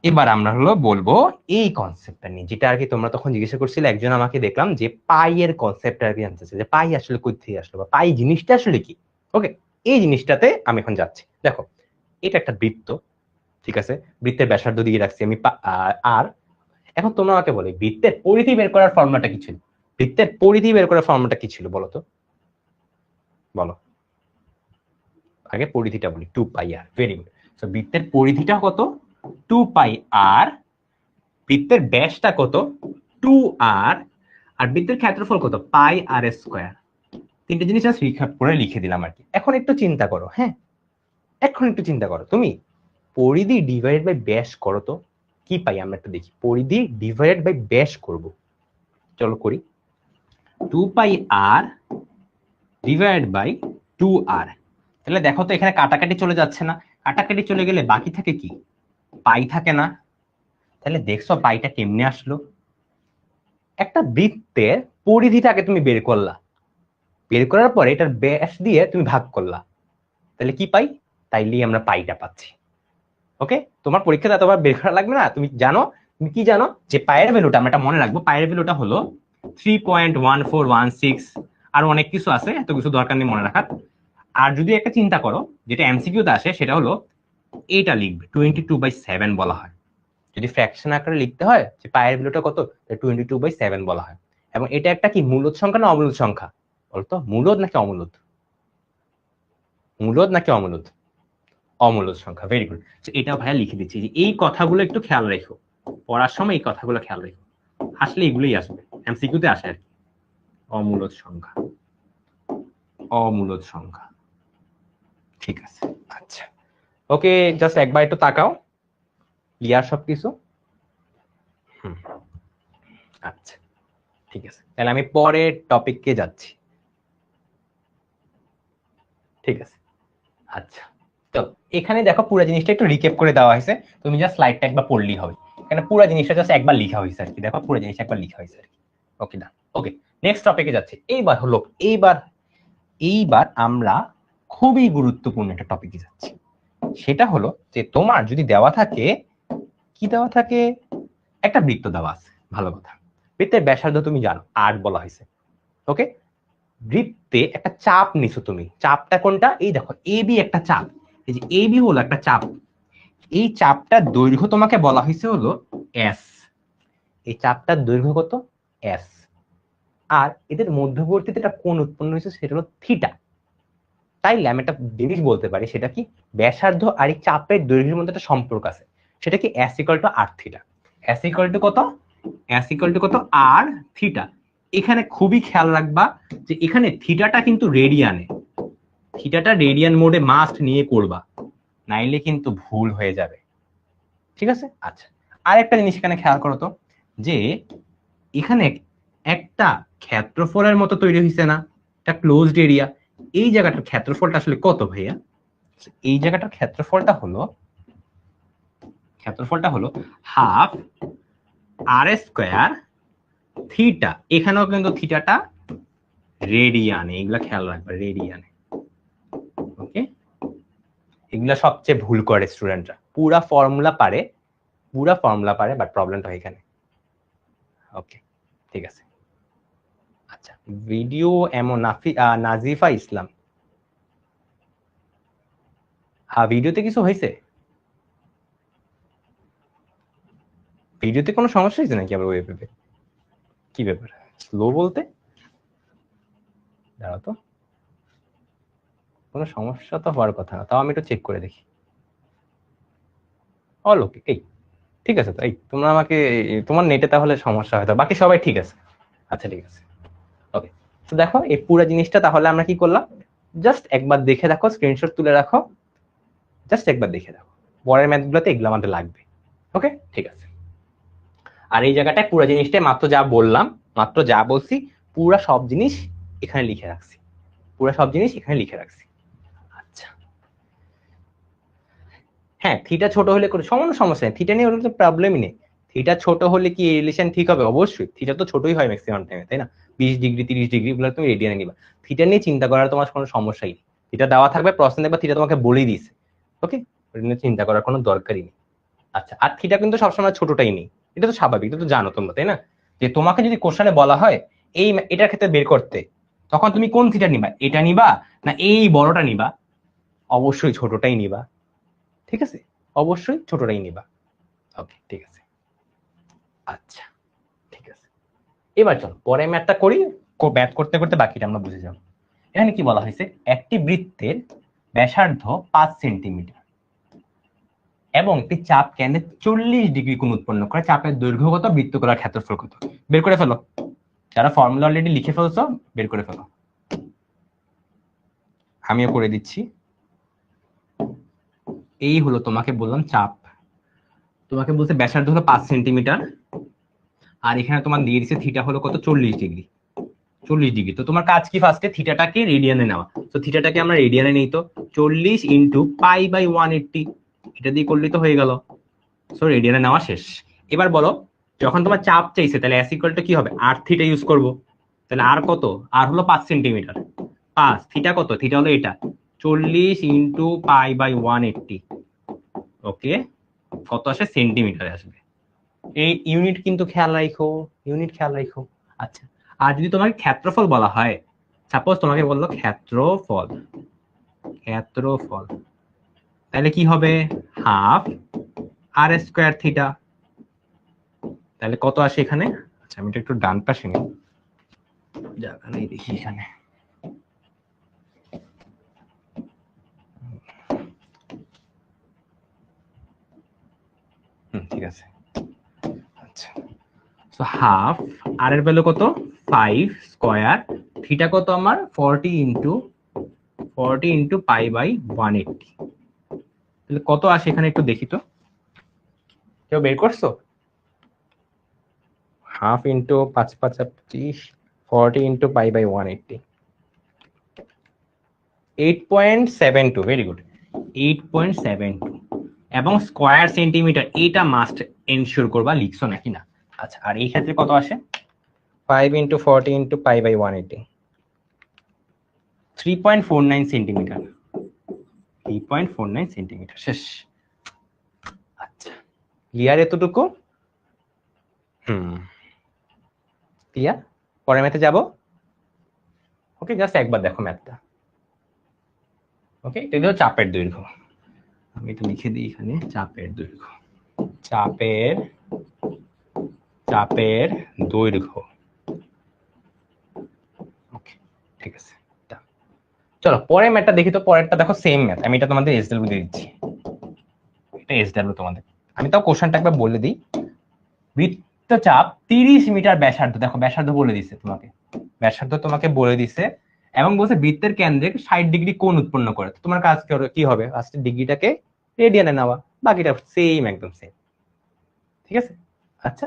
এবার আমরা হলো বলবো এই কনসেপ্টটা নিয়ে, যেটা আর কি তোমরা তখন জিজ্ঞাসা করছিলে, একজন আমাকে দেখলাম যে পাই এর কনসেপ্টটা আর কি জানতেছে, যে পাই আসলে কই থেকে আসলো বা পাই জিনিসটা আসলে কি। ওকে, এই জিনিসটাতে আমি এখন যাচ্ছি। দেখো এটা একটা বৃত্ত, ঠিক আছে, বৃত্তের ব্যাসার্ধ দিয়ে রাখছি আমি আর। এখন তোমরা আমাকে বলে বৃত্তের পরিধি বের করার ফর্মুলাটা কি ছিল? বৃত্তের পরিধি বের করার ফর্মুলাটা কি ছিল বলো তো, বলো। আগে পরিধিটা বলি, 2 pi r. Very good. So বৃত্তের পরিধিটা কত? 2 পাই আর। বৃত্তের ব্যাসটা কত? 2 আর। আর বৃত্তের ক্ষেত্রফল কত? পাই আর স্কয়ার। তিনটে জিনিস আজ রিক্যাপ করে লিখে দিলাম আর কি। এখন একটু চিন্তা করো, হ্যাঁ এখন একটু চিন্তা করো, তুমি পরিধি ডিভাইড বাই ব্যাস করো তো, কি পাই আমরা একটু দেখি। পরিধি ডিভাইড বাই ব্যাস করব, চলো করি। 2 পাই আর ডিভাইড বাই 2 আর। তাহলে দেখো তো এখানে কাটাকাটি চলে যাচ্ছে না? কাটাকাটি চলে গেলে বাকি থাকে কি? পাই থাকে না? তাহলে দেখছো পাইটা কেমনে আসলো? একটা বৃত্তের পরিধিটাকে তুমি বের করলা, বের করার পরে এটার ব্যাস দিয়ে তুমি ভাগ করলা, তাহলে কি পাই? তাইলেই আমরা পাইটা পাচ্ছি। ওকে, তোমার পরীক্ষাতে এতবার বের করা লাগবে না, তুমি জানো। তুমি কি জানো যে পায়ের ভ্যালুটা, আমরা এটা মনে রাখবো, পায়ের ভ্যালুটা হলো 3.1416, আর অনেক কিছু আছে, এত কিছু দরকার নেই মনে রাখার। আর যদি একটা চিন্তা করো, যেটা এমসিকিউতে আসে, সেটা হলো এইটা লিখবে 22/7 বলা হয়। যদি ফ্র্যাকশন আকারে লিখতে হয় যে পায়ের ভ্যালুটা কত, 22/7 বলা হয়। এবং এটা একটা কি মূলদ সংখ্যা না অমূলদ সংখ্যা বলতো? মূলদ নাকি অমূলদ? মূলদ নাকি অমূলদ? অমূলদ সংখ্যা। Very good. এটা ভাইয়া লিখে দিচ্ছি, যে এই কথাগুলো একটু খেয়াল রেখো, পড়ার সময় এই কথাগুলো খেয়াল রেখো, আসলে এগুলোই আসবে, এমসিকিউতে আসে আর কি। অমূলদ সংখ্যা, অমূলদ সংখ্যা, ঠিক আছে। আচ্ছা ওকে, জাস্ট একবার একটু তাকাও, ক্লিয়ার সবকিছু? আচ্ছা ঠিক আছে, তাহলে আমি পরের টপিককে যাচ্ছি, ঠিক আছে। আচ্ছা, তো এখানে দেখো পুরো জিনিসটা একটু রিক্যাপ করে দেওয়া হয়েছে, তুমি জাস্ট স্লাইডটা একবার পড়লেই হবে। এখানে পুরো জিনিসটা জাস্ট একবার লেখা হয়েছে আর কি, দেখো পুরো জিনিসটা একবার লেখা হয়েছে আর কি। ওকে না, ওকে নেক্সট টপিকে যাচ্ছি। এইবার হলো এইবার এইবার আমরা খুবই গুরুত্বপূর্ণ একটা টপিকে যাচ্ছি। সেটা হলো যে তোমার যদি দেওয়া থাকে, কি দেওয়া থাকে, একটা বৃত্ত দেওয়া আছে, ভালো কথা। বৃত্তের ব্যাসার্ধ তুমি জানো 8 বলা হয়েছে। ওকে, বৃত্তে একটা চাপ নিছো তুমি, চাপটা কোনটা? এই দেখো এ বি একটা চাপ, এই যে এ বি হলো একটা চাপ, এই চাপটার দৈর্ঘ্য তোমাকে বলা হয়েছে হলো এস। এই চাপটার দৈর্ঘ্য কত? এস। আর এদের মধ্যবর্তীতে একটা কোণ উৎপন্ন হয়েছে, সেটা হলো থিটা। তাইলে আমি একটা জিনিস বলতে পারি, সেটা কি, ব্যাসার্ধ আর এই চাপের দৈর্ঘ্যের মধ্যে একটা সম্পর্ক আছে, সেটা কি S equal to R theta. S equal to কত? এস ইকুয়াল টু কত? R theta. এখানে খুবই খেয়াল রাখবা যে এখানে থিটাটা কিন্তু রেডিয়ানে, থিটাটা রেডিয়ান মোডে মাস্ট নিয়ে করবা, নাইলে কিন্তু ভুল হয়ে যাবে, ঠিক আছে। আচ্ছা, আর একটা জিনিস এখানে খেয়াল করো তো, যে এখানে একটা ক্ষেত্রফলের মতো তৈরি হয়েছে না, একটা ক্লোজড এরিয়া। এই জায়গাটার ক্ষেত্রফলটা আসলে কত ভাইয়া? এই জায়গাটার ক্ষেত্রফলটা হলো হাফ আর স্কয়ার থিটা। এখানেও কিন্তু থিটাটা রেডিয়ানে, এগুলা খেয়াল রাখবা, রেডিয়ানে। ওকে, এগুলা সবচেয়ে ভুল করে স্টুডেন্টরা, পুরা ফর্মুলা পারে বাট প্রবলেমটা এখানে। ওকে ঠিক আছে। আচ্ছা ভিডিও এমন নাজিফা ইসলাম, হ্যাঁ ভিডিওতে কিছু হয়েছে? ভিডিওতে কোনো সমস্যা হয়েছে নাকি আবার ওয়েবে? কি ব্যাপার স্লো বলতে? দাঁড়াও তো, কোনো সমস্যা তো হওয়ার কথা না, তাও আমি একটু চেক করে দেখি। অল ওকে, এই ঠিক আছে। তো এই তোমরা আমাকে, তোমার নেটে তাহলে সমস্যা হয়তো, বাকি সবাই ঠিক আছে। আচ্ছা ঠিক আছে ওকে। তো দেখো এই পুরো জিনিসটা তাহলে আমরা কি করলাম, জাস্ট একবার দেখে দেখো, স্ক্রিনশট তুলে রাখো, জাস্ট একবার দেখে দেখো, পরের ম্যাথগুলোতে এগুলো আমাদের লাগবে। ওকে ঠিক আছে। আর এই জায়গাটায় পুরো জিনিসটাই মাত্র যা বললাম, মাত্র যা বলছি পুরা সব জিনিস এখানে লিখে রাখছি, পুরা সব জিনিস এখানে লিখে রাখছি। আচ্ছা হ্যাঁ, থিটা ছোট হলে কোনো সমস্যা নেই, থিটা নিয়ে ওর তো প্রবলেমই নেই। থিটা ছোট হলে কি রিলেশন ঠিক হবে? অবশ্যই, থিটা তো ছোটই হয় ম্যাক্সিমাম টাইমে, তাই না? 20 ডিগ্রি 30 ডিগ্রি এগুলো তুমি রেডিয়ানে নিবা, থিটা নিয়ে চিন্তা করার তোমার কোনো সমস্যাই নেই। থিটা দেওয়া থাকবে প্রশ্ন দেখবা, থিটা তোমাকে বলেই দিয়েছে। ওকে, ওটা নিয়ে চিন্তা করার কোনো দরকারই নেই। আচ্ছা আর থিটা কিন্তু সবসময় ছোটটাই নেই, এটা তো স্বাভাবিক, এটা তো জানো তোমরা, তাই না? যে তোমাকে যদি কোশ্চেনে বলা হয় এটার ক্ষেত্রে বের করতে, তখন তুমি কোন থিটা নিবা, এটা নিবা না এই বড়টা নিবা? অবশ্যই ছোটটাই নিবা, ঠিক আছে? অবশ্যই ছোটটাই নিবা। ওকে ঠিক আছে। আচ্ছা ঠিক আছে, এবার চলো পরে ম্যাথটা করি, ম্যাথ করতে করতে বাকিটা আমরা বুঝে যাব। এখানে কি বলা হয়েছে, একটি বৃত্তের ব্যাসার্ধ 5 সেন্টিমিটার এবং একটি চাপ কেন্দ্রে 40 ডিগ্রি কোণ উৎপন্ন করে, চাপের দৈর্ঘ্য কত, বৃত্তকলার ক্ষেত্রফল কত, বের করে ফেলো। যারা ফর্মুলা অলরেডি লিখে ফেলছো বের করে ফেলো, আমিও করে দিচ্ছি। এই হলো তোমাকে বললাম চাপ, তোমাকে বলছে ব্যাসার্ধ হলো 5 সেন্টিমিটার, আর এখানে তোমার দিয়ে দিচ্ছে থিটা হলো কত, 40 ডিগ্রি। 40 ডিগ্রি, তো তোমার কাজ কি, ফার্স্টে থিটাটাকে রেডিয়ানে নেওয়া। তো থিটাটাকে আমরা রেডিয়ানে নেই, তো 40 ইন্টু পাই বাই 180, এটা দিয়ে করলেই তো হয়ে গেল। সো রেডিয়ানে নেওয়া শেষ। এবার বলো, যখন তোমার চাপ চাইছে তাহলে এস ইকুয়াল টু কি হবে, আর থিটা ইউজ করব। তাহলে আর কত, আর হলো 5 সেন্টিমিটার, 5 থিটা কত, থিটা হলো এটা 40 ইন্টু পাই বাই 180। ওকে, কত আসে, সেন্টিমিটারে আসবে। এই ইউনিট কিন্তু খেয়াল রাখো, ইউনিট খেয়াল রাখো। আচ্ছা আর যদি তোমাকে ক্ষেত্রফল বলা হয়, সাপোজ তোমাকে বললো ক্ষেত্রফল, ক্ষেত্রফল, তাহলে কি হবে, হাফ আর স্কোয়ার থিটা। তাহলে কত আসে এখানে, আচ্ছা আমি একটু ডান পাশে নিই, জায়গা নেই দেখি এখানে। ঠিক আছে। আচ্ছা সো হাফ, আর এর ভ্যালু কত, 5 স্কয়ার, থিটা কত আমার 40 ইন্টু পাই বাই 180। তাহলে কত আসে এখানে একটু দেখি তো, কেউ বের করছো? Half into 5 5 25, 40 into pi by 180, 8.72, very good, 8.72। এবং স্কয়ার সেন্টিমিটার, এটা মাস্ট এনশিওর করবা লিখছো নাকি না। আচ্ছা আর এই ক্ষেত্রে কত আসে, 5 into 40 into pi by 180, 3.49 centimetre, 3.49 centimetre, শেষ। আচ্ছা ক্লিয়ার এতটুকু? ক্লিয়ার, পরের ম্যাথে যাব। ওকে জাস্ট একবার দেখো ম্যাথটা। ওকে এটা হলো চাপের দৈর্ঘ্য, আমি এটা লিখে দিই এখানে, চাপের দৈর্ঘ্য, চাপের চাপের দৈর্ঘ্য। ওকে ঠিক আছে, চলো পরের ম্যাথটা দেখি। তো পরেরটা দেখো সেম ম্যাথ, আমি এটা তোমাদের এসডব্লিউ দিয়ে দিচ্ছি, এটা এসডব্লিউ তোমাদের। আমি তাও কোশ্চেনটা একবার বলে দিই। বৃত্তচাপ 30 মিটার ব্যাসার্ধ, দেখো ব্যাসার্ধ বলে দিছে তোমাকে, ব্যাসার্ধ তোমাকে বলে দিছে, এবং বলছে বৃত্তের কেন্দ্রে 60 ডিগ্রি কোণ উৎপন্ন করে। তোমার কাজ কি হবে, ফার্স্ট ডিগ্রিটাকে রেডিয়ানে নেওয়া, বাকিটা সেম, একদম সেম, ঠিক আছে? আচ্ছা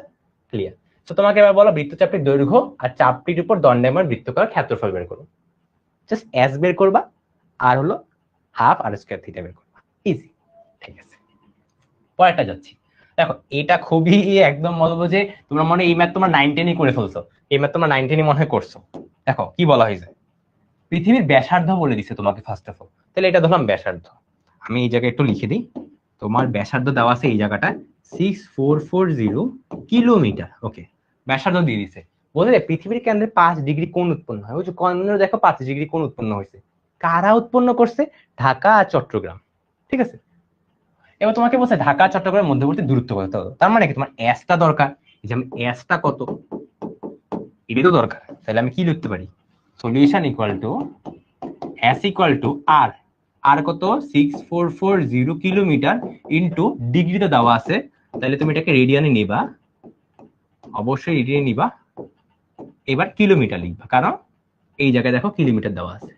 ক্লিয়ার। তো তোমাকে এবার বলো বৃত্তচাপটির দৈর্ঘ্য আর চাপটির উপর দণ্ডায়মান বৃত্তাকার ক্ষেত্রফল বের করো। জাস্ট এস বের করবা, আর হলো হাফ আর স্কয়ার থিটা বের করবা, ইজি। ঠিক আছে পরেরটা যাচ্ছি। দেখো এটা খুবই একদম বলবো যে তোমরা মনে এই ম্যাথ তোমরা 9-10 করে ফেলছো, এই ম্যাথ তোমরা 9-10 মনে হয় করছো। দেখো কি বলা হয়েছে, পৃথিবীর ব্যাসার্ধ বলে দিছে তোমাকে ফার্স্ট অফ অল, তাহলে এটা ধরলাম ব্যাসার্ধ। আমি এই জায়গায় একটু লিখে দিই। তোমার ব্যাসার্ধ দেওয়া আছে এই জায়গাটা 6440 কিলোমিটার। ওকে, ব্যাসার্ধ দিয়ে দিছে। বললে পৃথিবীর কেন্দ্রে 5 ডিগ্রি কোণ উৎপন্ন হয়। ওই যে কেন্দ্রে দেখো 5 ডিগ্রি কোণ উৎপন্ন হয়েছে। কারা উৎপন্ন করছে? ঢাকা আর চট্টগ্রাম। ঠিক আছে, এবার তোমাকে বলছে ঢাকা চট্টগ্রামের মধ্যবর্তী দূরত্ব কত। তার মানে কি তোমার এসটা দরকার। এই যে আমি এসটা কত এটাই তো দরকার। তাহলে আমি কি লিখতে পারি? Solution equal to S equal to R. আর কত? 6440 কিলোমিটার ইন্টু ডিগ্রিতে দেওয়া আছে। তাহলে তুমি এটাকে রেডিয়ানে নিবা, অবশ্যই রেডিয়ানে নিবা। এবার কিলোমিটার লিখবা, কারণ এই জায়গায় দেখো কিলোমিটার দেওয়া আছে,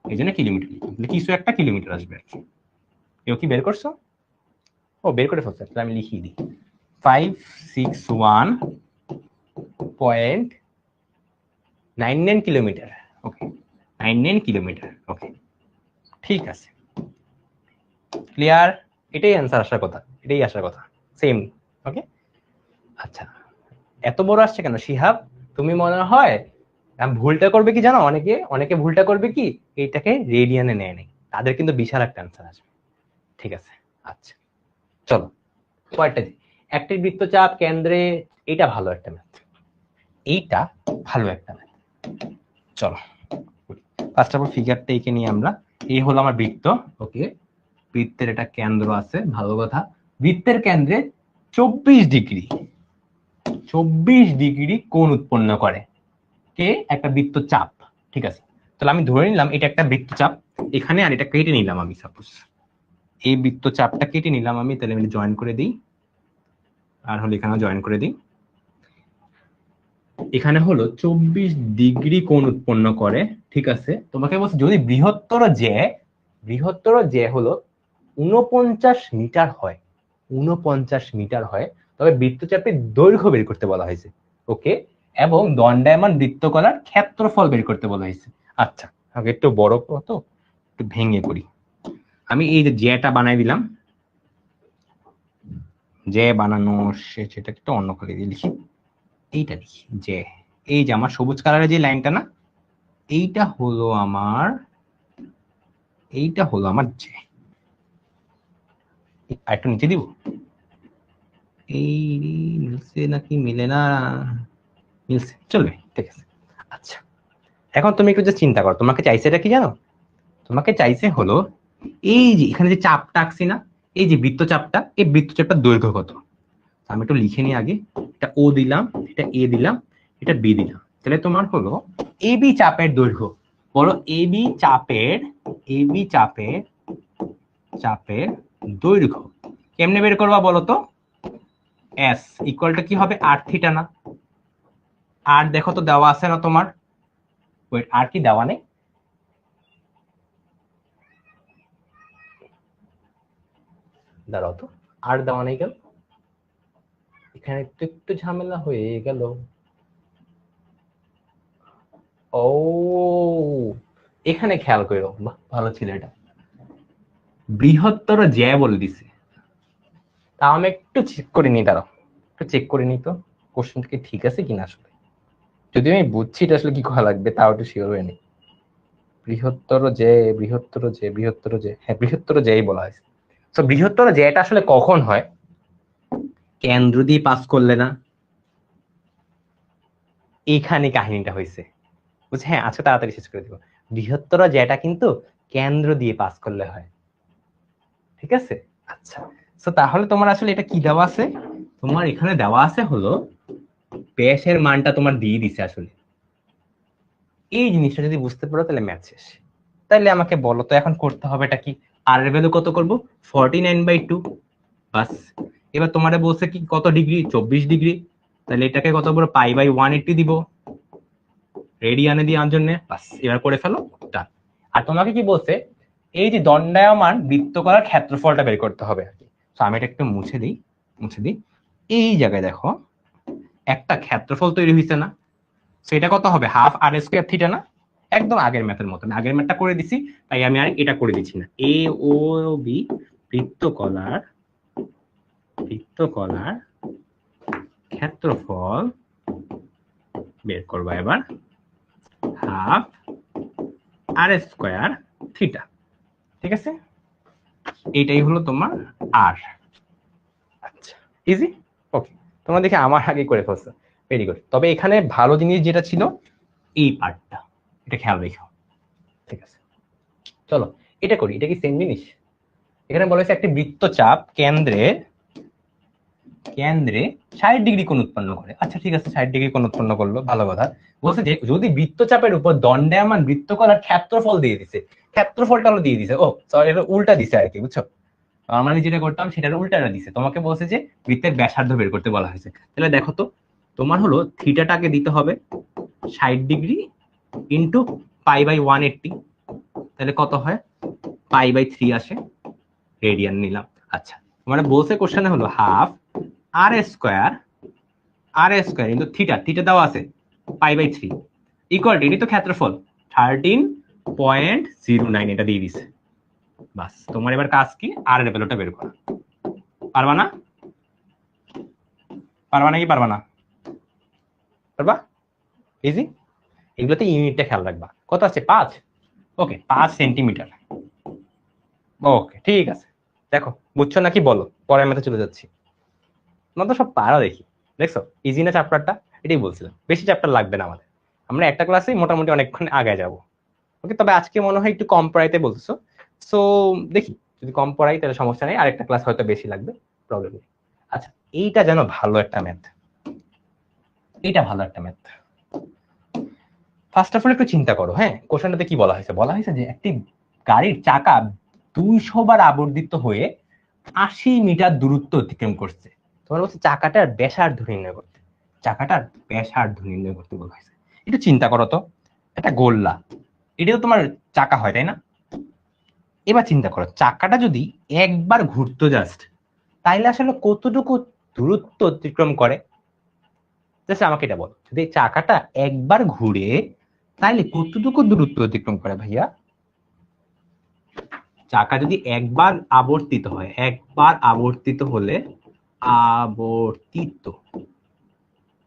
এই জন্য কিলোমিটার লিখবা। কিছু একটা কিলোমিটার আসবে আর কি। এও কি বের করছো? ও বের করে ফেলছো। তাহলে আমি লিখিয়ে দিই 561.99 কিলোমিটার। ওকে, 99 কিলোমিটার। ওকে, ঠিক আছে, ক্লিয়ার। এটাই অ্যান্সার আসার কথা, এটাই আসার কথা, সেম। ওকে, আচ্ছা, এত বড় আসছে কেন শিহাব? তুমি মনে হয় ভুলটা করবে কি জানো? অনেকে অনেকে ভুলটা করবে কি, এইটাকে রেডিয়ানে নেয় নেই, তাদের কিন্তু বিশাল একটা অ্যান্সার আসবে। ঠিক আছে, আচ্ছা চলো কয়টা। একটি বৃত্তচাপ কেন্দ্রে, এটা ভালো একটা ম্যাথ, এইটা ভালো একটা ম্যাথ। চলো ফার্স্ট অফ অল ফিগারটা এঁকে নিই আমরা। এই হলো আমার বৃত্ত। ওকে, বৃত্তের এটা কেন্দ্র আছে, ভালো কথা। বৃত্তের কেন্দ্রে 24 ডিগ্রি কোণ উৎপন্ন করে কে? একটা বৃত্তচাপ। ঠিক আছে, তাহলে আমি ধরে নিলাম এটা একটা বৃত্তচাপ এখানে, আর এটা কেটে নিলাম আমি। সাপোজ এই বৃত্তচাপটা কেটে নিলাম আমি, তাহলে আমি জয়েন করে দিই, আর হলো এখানে জয়েন করে দিই। এখানে হলো 24 ডিগ্রি কোণ উৎপন্ন করে। ঠিক আছে, তোমাকে বলছে যদি বৃহত্তর যে হলো 49 মিটার হয়, 49 মিটার হয়, তবে বৃত্তচাপের দৈর্ঘ্য বের করতে বলা হয়েছে। ওকে, এবং দণ্ডায়মান বৃত্তকলার ক্ষেত্রফল বের করতে বলা হয়েছে। আচ্ছা, আগে একটু বড় কত একটু ভেঙে করি। আমি এই যে জ্যাটা বানাই দিলাম, জ্যা বানানো সেটা একটু অন্য করে দিয়ে লিখি। এইটা লিখি যে, এই যে আমার সবুজ কালারের যে লাইনটা না, এইটা হলো আমার জ্যা। আর একটু নিচে দিব। এই মিলছে নাকি মিলে না? মিলছে, চলবে, ঠিক আছে। আচ্ছা, এখন তুমি একটু যে চিন্তা করো, তোমাকে চাইছে এটা কি জানো? তোমাকে চাইছে হলো এই যে এখানে যে চাপটা আঁকছি না, এই যে বৃত্তচাপটা, এই বৃত্তচাপটার দৈর্ঘ্য কত। আমি একটু লিখে নিই আগে। এটা ও দিলাম, এটা এ দিলাম, এটা বি দিলাম। তাহলে তোমার হলো এবি চাপের দৈর্ঘ্য। বলো এবি চাপের দৈর্ঘ্য কেমনে বের করবা বলো তো? এস ইকুয়ালটা কি হবে? আর থিটা না? আর দেখো তো দেওয়া আছে না তোমার? ওয়েট, আর কি দেওয়া নেই? দাঁড়াও তো, আর দেওয়া নেই কেন? এখানে একটু একটু ঝামেলা হয়ে গেল। ও, এখানে খেয়াল করো, ভালো ছিল এটা। বৃহত্তর জ্যা বলে দিছে। তা আমি একটু চেক করে নি, দাঁড়াও একটু চেক করে নি তো কোশ্চেন কি ঠিক আছে কিনা আসলে। যদি আমি বুঝছি এটা আসলে কি করা লাগবে, তাও একটু শিওর হয়ে নি। বৃহত্তর জ্যা, হ্যাঁ বৃহত্তর জ্যাই বলা হয়েছে। তো বৃহত্তর জ্যাটা আসলে কখন হয়? কেন্দ্র দিয়ে পাস করলে না, এইখানে কাহিনীটা হয়েছে। বুঝছে? হ্যাঁ, আচ্ছা তাড়াতাড়ি শেষ করে দিব। বৃহত্তর জ্যাটা কিন্তু কেন্দ্র দিয়ে পাস করলে হয়। ঠিক আছে, আচ্ছা। তো তাহলে তোমার আসলে এটা কি দেওয়া আছে? তোমার এখানে দেওয়া আছে হলো ব্যাসের মানটা তোমার দিয়ে দিছে আসলে। এই জিনিসটা যদি বুঝতে পারো তাহলে ম্যাথ শেষ। তাহলে আমাকে বলো তো এখন করতে হবে এটা কি? আর এর ভ্যালু কত করব? 49/2। বাস। এবার তোমারে বলছে কি কত ডিগ্রি? 24 ডিগ্রি। তাহলে এটাকে কত বড়? π/180 দিব রেডিয়ানে দিয়ে আনার জন্য। বাস, এবার করে ফেলো, ডান। আর তোমাকে কি বলছে? এই যে দণ্ডায়মান বৃত্তকলার ক্ষেত্রফলটা বের করতে হবে আর কি। তো আমি এটা একটু মুছে দিই। এই জায়গায় দেখো একটা ক্ষেত্রফল তৈরি হয়েছে না? সেটা কত হবে? হাফ আর স্কয়ার থিটা না? একদম আগের ম্যাথের মতো। আগের ম্যাথটা করে দিছি, তাই আমি আর এটা করে দিচ্ছি না। এ ও বি বৃত্তকলার ক্ষেত্রফল বের করবা এবার, হাফ আর স্কয়ার থিটা। ঠিক আছে, এইটাই হলো তোমার আর। আচ্ছা, ইজি। ওকে, তোমরা দেখে আমার আগে করে ফেলছো, ভেরি গুড। তবে এখানে ভালো জিনিস যেটা ছিল এই পার্টটা, এটা খেয়াল রেখো। ঠিক আছে, চলো এটা করি। এটা কি সেম জিনিস? এখানে বলা হয়েছে একটি বৃত্তচাপ কেন্দ্রে কেন্দ্রে 60 ডিগ্রি কোণ উৎপন্ন করে। আচ্ছা ঠিক আছে, 60 ডিগ্রি কোণ উৎপন্ন করলো, ভালো কথা। বলছে যে যদি বৃত্তচাপের উপর দণ্ডায়মান বৃত্তকলার ক্ষেত্রফল দিয়ে দিছে, ক্ষেত্রফলটা হলো দিয়ে দিছে, ও সরি এটা উল্টা দিছে আর কি, বুঝছো? নর্মালি যেটা করতাম সেটার উল্টাটা দিছে। তোমাকে বলছে যে বৃত্তের ব্যাসার্ধ বের করতে বলা হয়েছে। তাহলে দেখো তো, তোমার হলো থিটাটাকে দিতে হবে 60 ডিগ্রি ইন্টু π/180, তাহলে কত হয়? π/3 আসে, রেডিয়ান নিলাম। আচ্ছা, মানে বলছে কোশ্চেনে হলো হাফ আর স্কোয়ার ইন্টু থিটা, থিটা দেওয়া আছে π/3 ইকুয়াল টু, এটি তো ক্ষেত্রফল 13.09, এটা দিয়ে দিছে। বাস, তোমার এবার কাজ কি? আর এর ভ্যালুটা বের করা। পারবা না? পারবা নাকি পারবা না? পারবা? ইজি। এগুলোতে ইউনিটটা খেয়াল রাখবা। কত আছে? 5। ওকে, 5 সেন্টিমিটার। ওকে ঠিক আছে। দেখো বুঝছো নাকি বলো, পরের ম্যাথে চলে যাচ্ছি। তোমরা তো সব পারো দেখি, দেখছো ইজি না চ্যাপ্টারটা? এটাই বলছিলাম, বেশি চ্যাপ্টার লাগবে না আমাদের, আমরা একটা ক্লাসে মোটামুটি অনেকক্ষণ আগে যাব। ওকে, তবে আজকে মনে হয় একটু কম পড়াইতে বলছো। সো দেখি, যদি কম পড়াই তাহলে সমস্যা নেই, আরেকটা ক্লাস হয়তো বেশি লাগবে, প্রবলেম নেই। আচ্ছা, এইটা যেন ভালো একটা ম্যাথ, এইটা ভালো একটা ম্যাথ। ফার্স্ট অফ অল একটু চিন্তা করো, হ্যাঁ কোশ্চেনটাতে কি বলা হয়েছে? বলা হয়েছে যে একটি গাড়ির চাকা 200 বার আবর্তিত হয়ে 80 মিটার দূরত্ব অতিক্রম করছে। তোমার বলছে চাকাটার ব্যাসার্ধ নির্ণয় করতে, চাকাটার ব্যাসার্ধ নির্ণয় করতে বলা হয়েছে। একটু চিন্তা করো তো, একটা গোল্লা, এটাও তোমার চাকা হয় তাই না? এবার চিন্তা করো, চাকাটা যদি একবার ঘুরতো জাস্ট, তাইলে আসলে কতটুকু দূরত্ব অতিক্রম করে? জাস্ট আমাকে এটা বলো, যদি চাকাটা একবার ঘুরে তাইলে কতটুকু দূরত্ব অতিক্রম করে ভাইয়া? চাকা যদি একবার আবর্তিত হয়, একবার আবর্তিত হলে আবর্তিত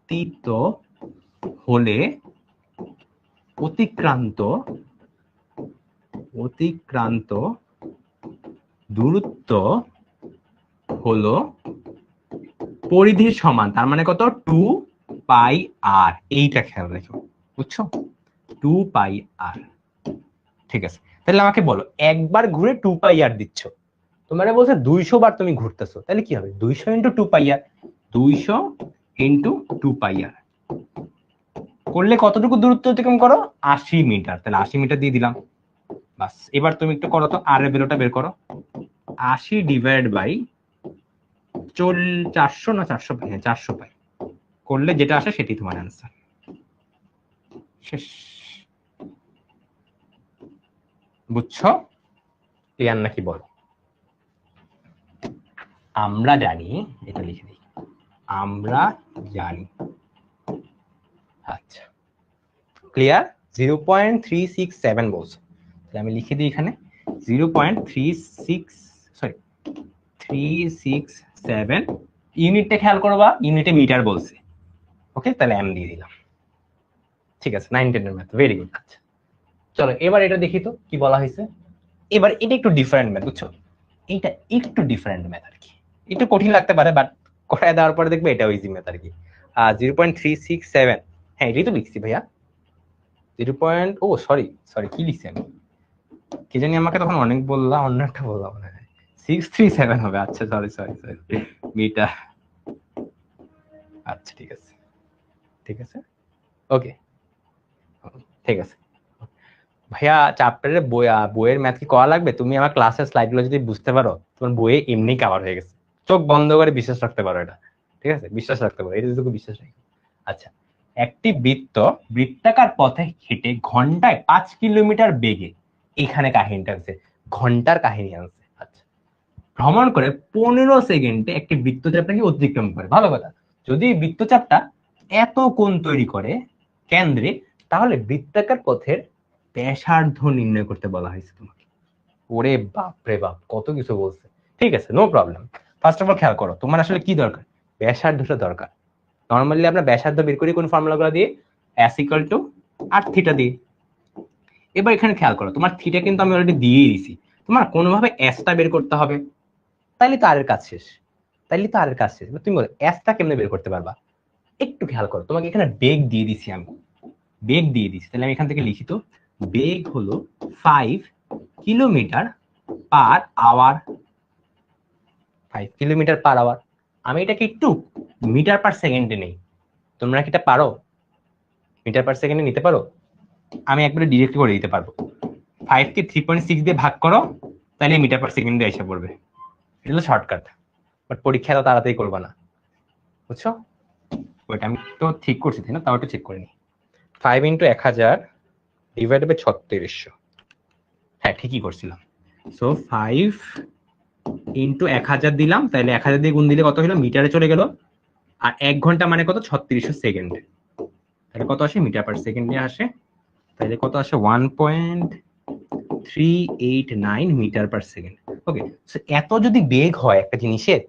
তিত হলে অতিক্রান্ত অতিক্রান্ত দূরত্ব হলো পরিধির সমান, তার মানে কত? 2πr। এইটা খেয়াল রেখো, বুঝছো? 2πr। ঠিক আছে, তাহলে আমাকে বলো, একবার ঘুরে 2πr দিচ্ছ, তোমার বলছে 200 বার তুমি ঘুরতেছো, তাহলে কি হবে? 200 ইন্টু 2πr, 200 ইন্টু 2πr করলে কতটুকু দূরত্ব অতিক্রম করো? 80 মিটার। তাহলে 80 মিটার দিয়ে দিলাম। বাস, এবার তুমি একটু করো তো, আর এর ভ্যালুটা বের করো। 80 ডিভাইড বাই 400 না 400 পাই, হ্যাঁ 400 পাই, করলে যেটা আসে সেটি তোমার অ্যান্সার। শেষ। বুঝছো? ক্লিয়ার নাকি বলো? আমরা জানি, এটা লিখে দিই, আমরা জানি। আচ্ছা ক্লিয়ার। 0.367 বলছে, তাহলে আমি লিখে দিই এখানে 0.367। ইউনিটটা খেয়াল করবা, ইউনিটে মিটার বলছে। ওকে, তাহলে এম দিয়ে দিলাম। ঠিক আছে, 9-10 এর ম্যাথ, ভেরি গুড। আচ্ছা চলো এবার এটা দেখি তো কি বলা হয়েছে। এবার এটা একটু ডিফারেন্ট ম্যাথ, বুঝছো? এইটা একটু ডিফারেন্ট ম্যাথ আর কি, একটু কঠিন লাগতে পারে, বাট করায় দেওয়ার পরে দেখবে এটা ইজি ম্যাথ আর কি। 0.367, হ্যাঁ এটাই তো লিখছি ভাইয়া। 0. ও সরি সরি, কি লিখছি আমি? কি জানি আমাকে তখন অনেক বললাম, অন্য একটা বললাম মনে হয়, 637 হবে। আচ্ছা সরি সরি সরি, মিটার। আচ্ছা ঠিক আছে, ঠিক আছে, ওকে ঠিক আছে ভাইয়া। চ্যাপ্টারের বইয়ের ম্যাথ কি করা লাগবে? তুমি আমার ক্লাসের স্লাইডগুলো যদি বুঝতে পারো, তোমার বইয়ে এমনি কভার হয়ে গেছে। চোখ বন্ধ করে বিশ্বাস রাখতে পারো এটা, ঠিক আছে? বিশ্বাস রাখতে পারো, এটা বিশ্বাস রাখি। আচ্ছা, একটি বৃত্তাকার পথে হেঁটে ঘন্টায় 5 কিলোমিটার বেগে, এখানে কাহিনীটা আছে, ঘন্টার কাহিনী আছে। আচ্ছা, ভ্রমণ করে 15 সেকেন্ডে একটি বৃত্তচাপটাকে অতিক্রম করে। ভালো কথা, যদি বৃত্তচাপটা এত কোণ তৈরি করে কেন্দ্রে, তাহলে বৃত্তাকার পথের ব্যাসার্ধ নির্ণয় করতে বলা হয়েছে তোমাকে। ওরে বাপ রে বাপ, কত কিছু বলছে। ঠিক আছে, no problem. First of all খেয়াল করো, তোমার আসলে কি দরকার? ব্যাসার্ধটা দরকার। নর্মালি আমরা ব্যাসার্ধ বের করি কোন ফর্মুলাগুলো দিয়ে? s equal to R theta দিয়ে। এবার এখানে খেয়াল করো, তোমার থিটা কিন্তু আমি অলরেডি দিয়েই দিছি, তোমার কোনোভাবে এসটা বের করতে হবে, তাইলে তো আর এর কাজ শেষ। তুমি বলো এসটা কেমনে বের করতে পারবা? একটু খেয়াল করো, তোমাকে এখানে বেগ দিয়ে দিছি আমি, তাহলে আমি এখান থেকে লিখি তো, বেগ হলো 5 kilometre per hour. 5 kilometre per hour. আমি এটাকে একটু মিটার পার সেকেন্ডে নেই, তোমরা কি এটা পারো? মিটার পার সেকেন্ডে নিতে পারো? আমি একবারে ডিরেক্ট করে দিতে পারবো। 5 কে 3.6 দিয়ে ভাগ করো, তাহলে মিটার পার সেকেন্ডে এসে পড়বে। এটা হলো শর্টকাট, বাট পরীক্ষা তো তাড়াতাড়ি করবা না, বুঝছো? ওইটা আমি তো ঠিক করছি তাই না, তাও একটু চেক করে নি। 5 ইন্টু 1000 ডিভাইড বাই 3600, হ্যাঁ ঠিকই করছিলাম। সো 5 ইন্টু 1000 দিলাম, তাহলে 1000 দিয়ে গুণ দিলে কত হলো, মিটারে চলে গেল। আর 1 ঘন্টা মানে কত, 3600 সেকেন্ড। তাহলে কত আসে, মিটার পার সেকেন্ডে আসে। তাহলে কত আসে, 1.389 মিটার পার সেকেন্ড। ওকে, এত যদি বেগ হয় একটা জিনিসের,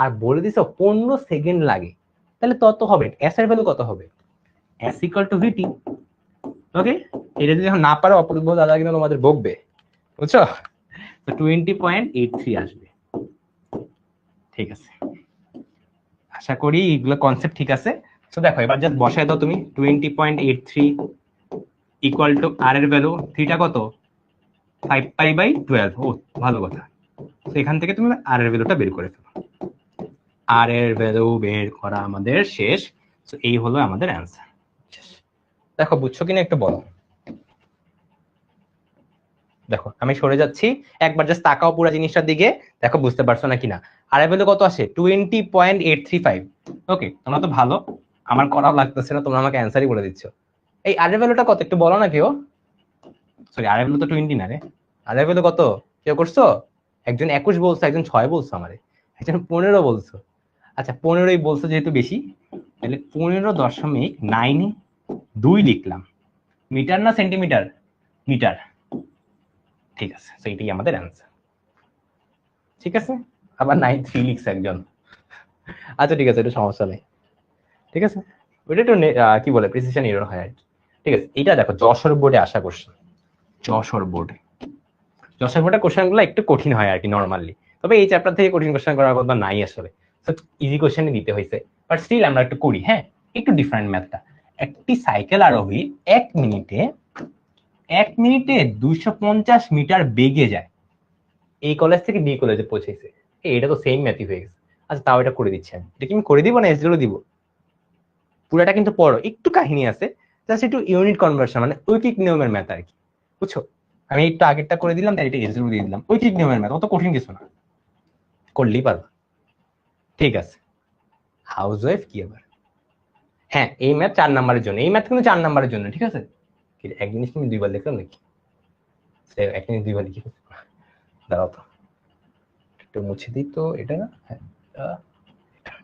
আর বলে দিছো 15 সেকেন্ড লাগে, তাহলে তত হবে এস এর ভ্যালু কত হবে, এস ইকুয়াল টু ভিটি। ওকে, এটা যদি এখন না পারো অপূর্ব দাদা কিন্তু তোমাদের বকবে, বুঝছো? তো 20.83 আসবে। ঠিক আছে, আশা করি এগুলো কনসেপ্ট ঠিক আছে। তো দেখো এবার জাস্ট বসায় দাও তুমি, 20.83 ইকুয়াল টু আর এর ভ্যালু, থিটা কত, 5π/12। ও ভালো কথা। তো এখান থেকে তুমি আর এর ভ্যালুটা বের করে ফেলো। আর এর ভ্যালু বের করা আমাদের শেষ। তো এই হলো আমাদের অ্যান্সার। দেখো বুঝছো কিনা একটু বলো। দেখো আমি সরে যাচ্ছি, একবার জাস্ট তাকাও পুরো জিনিসটার দিকে, দেখো বুঝতে পারছো না কিনা। আর এর ভ্যালু কত আসে, 20.835। ওকে, তোমরা তো ভালো, আমার করাও লাগতেছে না, তোমরা আমাকে অ্যান্সারই বলে দিচ্ছ। এই আর এর ভ্যালুটা কত একটু বলো না কেউ? সরি, আর এর ভ্যালু তো 20 না রে। আর এর ভ্যালু কত কেউ করছো? একজন 21 বলছো, একজন 6 বলছো, আমারে একজন 15 বলছো। আচ্ছা 15ই বলছো যেহেতু বেশি, তাহলে 15.92 লিখলাম। মিটার না সেন্টিমিটার? মিটার। ঠিক আছে, সেইটাই আমাদের অ্যান্সার। ঠিক আছে, আবার 93 লিখছে একজন। আচ্ছা ঠিক আছে, এটা সমস্যা নেই। ঠিক আছে, ওইটা একটু কি বলে প্রিসিশন এরর হয় আর কি। ঠিক আছে, এটা দেখো যশোর বোর্ডে আসা কোশ্চেন। যশোর বোর্ডে কোশ্চেন গুলো একটু কঠিন হয় আর কি নর্মালি, তবে এই চ্যাপ্টার থেকে কঠিন কোশ্চেন করার কথা নাই আসলে, ইজি কোশ্চেনই দিতে হয়েছে। বাট স্টিল আমরা একটু করি, হ্যাঁ একটু ডিফারেন্ট ম্যাথটা। একটি সাইকেল আরোহী 1 মিনিটে 250 মিটার বেগে যায়, এই কলেজ থেকে বি কলেজে পৌঁছেছে। এটা তো সেম ম্যাথই হয়ে গেছে। আচ্ছা তাও এটা করে দিচ্ছি আমি, এটা কি আমি করে দিব না এসগুলো দিব? পুরাটা কিন্তু পড়ো, একটু কাহিনী আছে, জাস্ট একটু ইউনিট কনভার্সন, মানে ঐকিক নিয়মের ম্যাথ আর কি, বুঝছো? আমি একটু আগেরটা করে দিলাম, তাই এটা এসগুলো দিয়ে দিলাম। ঐকিক নিয়মের ম্যাথ, অত কঠিন কিছু না, করলেই পারবা। ঠিক আছে, হাউস ওয়াইফ কি আবার? হ্যাঁ এই ম্যাথ 4 নাম্বারের জন্য, এই ম্যাথ কিন্তু 4 নাম্বারের জন্য। ঠিক আছে, এক জিনিস তুমি দুইবার লিখলাম নাকি? এক জিনিস দুইবার লিখি, দাঁড়াও তো একটু মুছে দিই তো এটা। হ্যাঁ,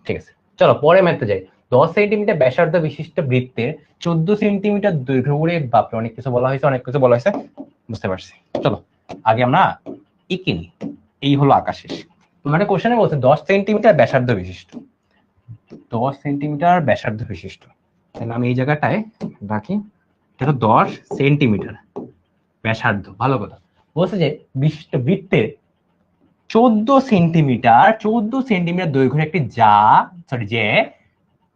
ঠিক আছে, চলো পরে ম্যাথে যাই। 10 সেন্টিমিটার ব্যাসার্ধ বিশিষ্ট বৃত্তের 14 সেন্টিমিটার দৈর্ঘ্য, করে বাপরে অনেক কিছু বলা হয়েছে, বুঝতে পারছি। চলো আগে আমরা এঁকে নিই। এই হলো আকাশের, তোমার কোশ্চেনে বলছে 10 সেন্টিমিটার ব্যাসার্ধ বিশিষ্ট, 10 সেন্টিমিটার ব্যাসার্ধ বিশিষ্ট। তাহলে আমি এই জায়গাটায় রাখি, এটা 10 সেন্টিমিটার ব্যাসার্ধ। ভালো কথা, বলছে যে বিশিষ্ট বৃত্তের 14 সেন্টিমিটার দৈর্ঘ্যের একটি যে,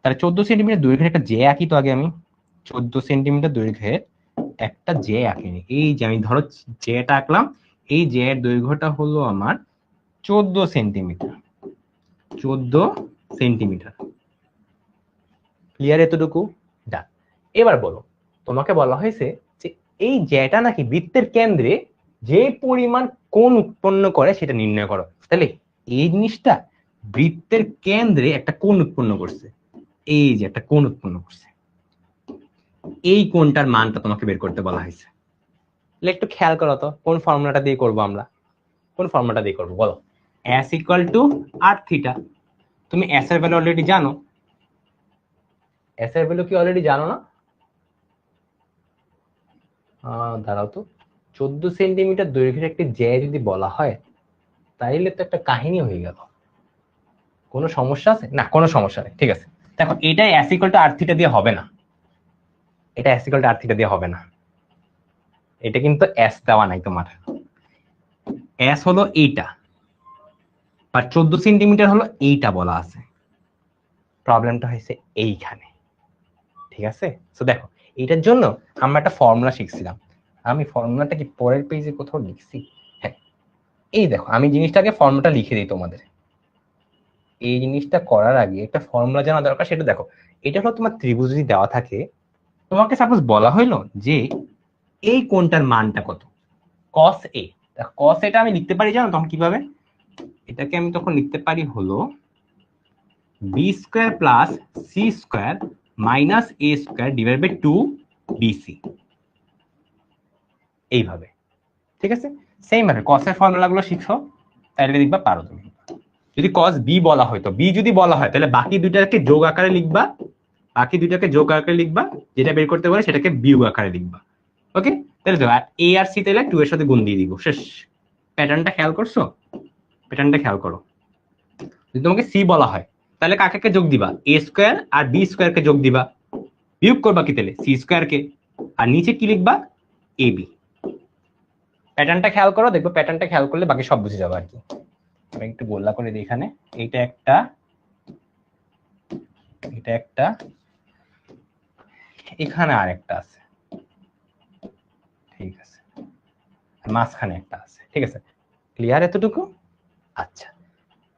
তাহলে 14 সেন্টিমিটার দৈর্ঘ্যের একটা যে আঁকি তো আগে আমি। 14 সেন্টিমিটার দৈর্ঘ্যের একটা যে আঁকিনি, এই যে আমি ধরো যেটা আঁকলাম, এই যে দৈর্ঘ্যটা হলো আমার 14 সেন্টিমিটার। 14 সেন্টিমিটার, ক্লিয়ার এতটুকু? ডান। এবার বলো, তোমাকে বলা হয়েছে যে এই যেটা নাকি বৃত্তের কেন্দ্রে যে পরিমাণ কোণ উৎপন্ন করে সেটা নির্ণয় করো। তাহলে এই জিনিসটা বৃত্তের কেন্দ্রে একটা কোণ উৎপন্ন করছে, এই যে একটা কোণ উৎপন্ন করছে, এই কোণটার মানটা তোমাকে বের করতে বলা হয়েছে। একটু খেয়াল করো তো, কোন ফর্মুলাটা দিয়ে করবো আমরা? কোন ফর্মুলাটা দিয়ে করবো বলো? s equal to R theta. তুমি s এর ভ্যালু অলরেডি জানো, s এর ভ্যালু কি অলরেডি জানো না? দাঁড়াও তো, 14 সেন্টিমিটার দৈর্ঘ্যের একটি জ্যা যদি বলা হয়, তাইলে তো একটা কাহিনী হয়ে গেল। কোনো সমস্যা আছে? না কোনো সমস্যা নেই, ঠিক আছে। দেখো এটা s equal to R theta দিয়ে হবে না, এটা s equal to R theta দিয়ে হবে না, এটা কিন্তু s দেওয়া নাই তোমার, এস হলো এইটা, আর 14 সেন্টিমিটার হলো এইটা বলা আছে। প্রবলেমটা হয়েছে এইখানে, ঠিক আছে? তো দেখো এইটার জন্য আমরা একটা ফর্মুলা শিখছিলাম। আমি ফর্মুলাটা কি পরের পেজে কোথাও লিখছি? হ্যাঁ, এই দেখো আমি জিনিসটাকে ফর্মুলাটা লিখে দিই তোমাদের। এই জিনিসটা করার আগে একটা ফর্মুলা জানা দরকার। সেটা দেখো, এটা হলো তোমার ত্রিভুজ যদি দেওয়া থাকে, তোমাকে সাপোজ বলা হইলো যে এই কোণটার মানটা কত, cos a। cos এটা আমি লিখতে পারি জানো তখন কিভাবে? এটাকে আমি তখন লিখতে পারি হলো b square plus c square minus a square divide by 2bc, এইভাবে। ঠিক আছে? সেম ভাবে cos এর ফর্মুলাগুলো শিখছো, তাহলে দেখবা পারো তুমি। যদি cos b বলা হয়, তো b যদি বলা হয় তাহলে বাকি দুইটাকে যোগ আকারে লিখবা, বাকি দুইটাকে যোগ আকারে লিখবা, যেটা বের করতে পারে সেটাকে বিয়োগ আকারে লিখবা। ওকে, তাহলে তো a আর c তাহলে 2 এর সাথে গুণ দিয়ে দিব, শেষ। প্যাটার্নটা খেয়াল করছো? প্যাটার্নটা খেয়াল করো। যদি তোমাকে c বলা হয় তাহলে কাকে কে যোগ দিবা? a স্কয়ার আর b স্কয়ার কে যোগ দিবা, বিয়োগ করবা কি তাহলে c স্কয়ার কে, আর নিচে কি লিখবা? ab। প্যাটার্নটা খেয়াল করো, দেখবো প্যাটার্নটা খেয়াল করলে বাকি সব বুঝে যাবে আর কি। আমি একটু গোল্লা করে দিই এখানে, এইটা একটা, এটা একটা, এখানে আরেকটা আছে, ঠিক আছে, মাঝখানে একটা আছে। ঠিক আছে, ক্লিয়ার এতটুকু? আচ্ছা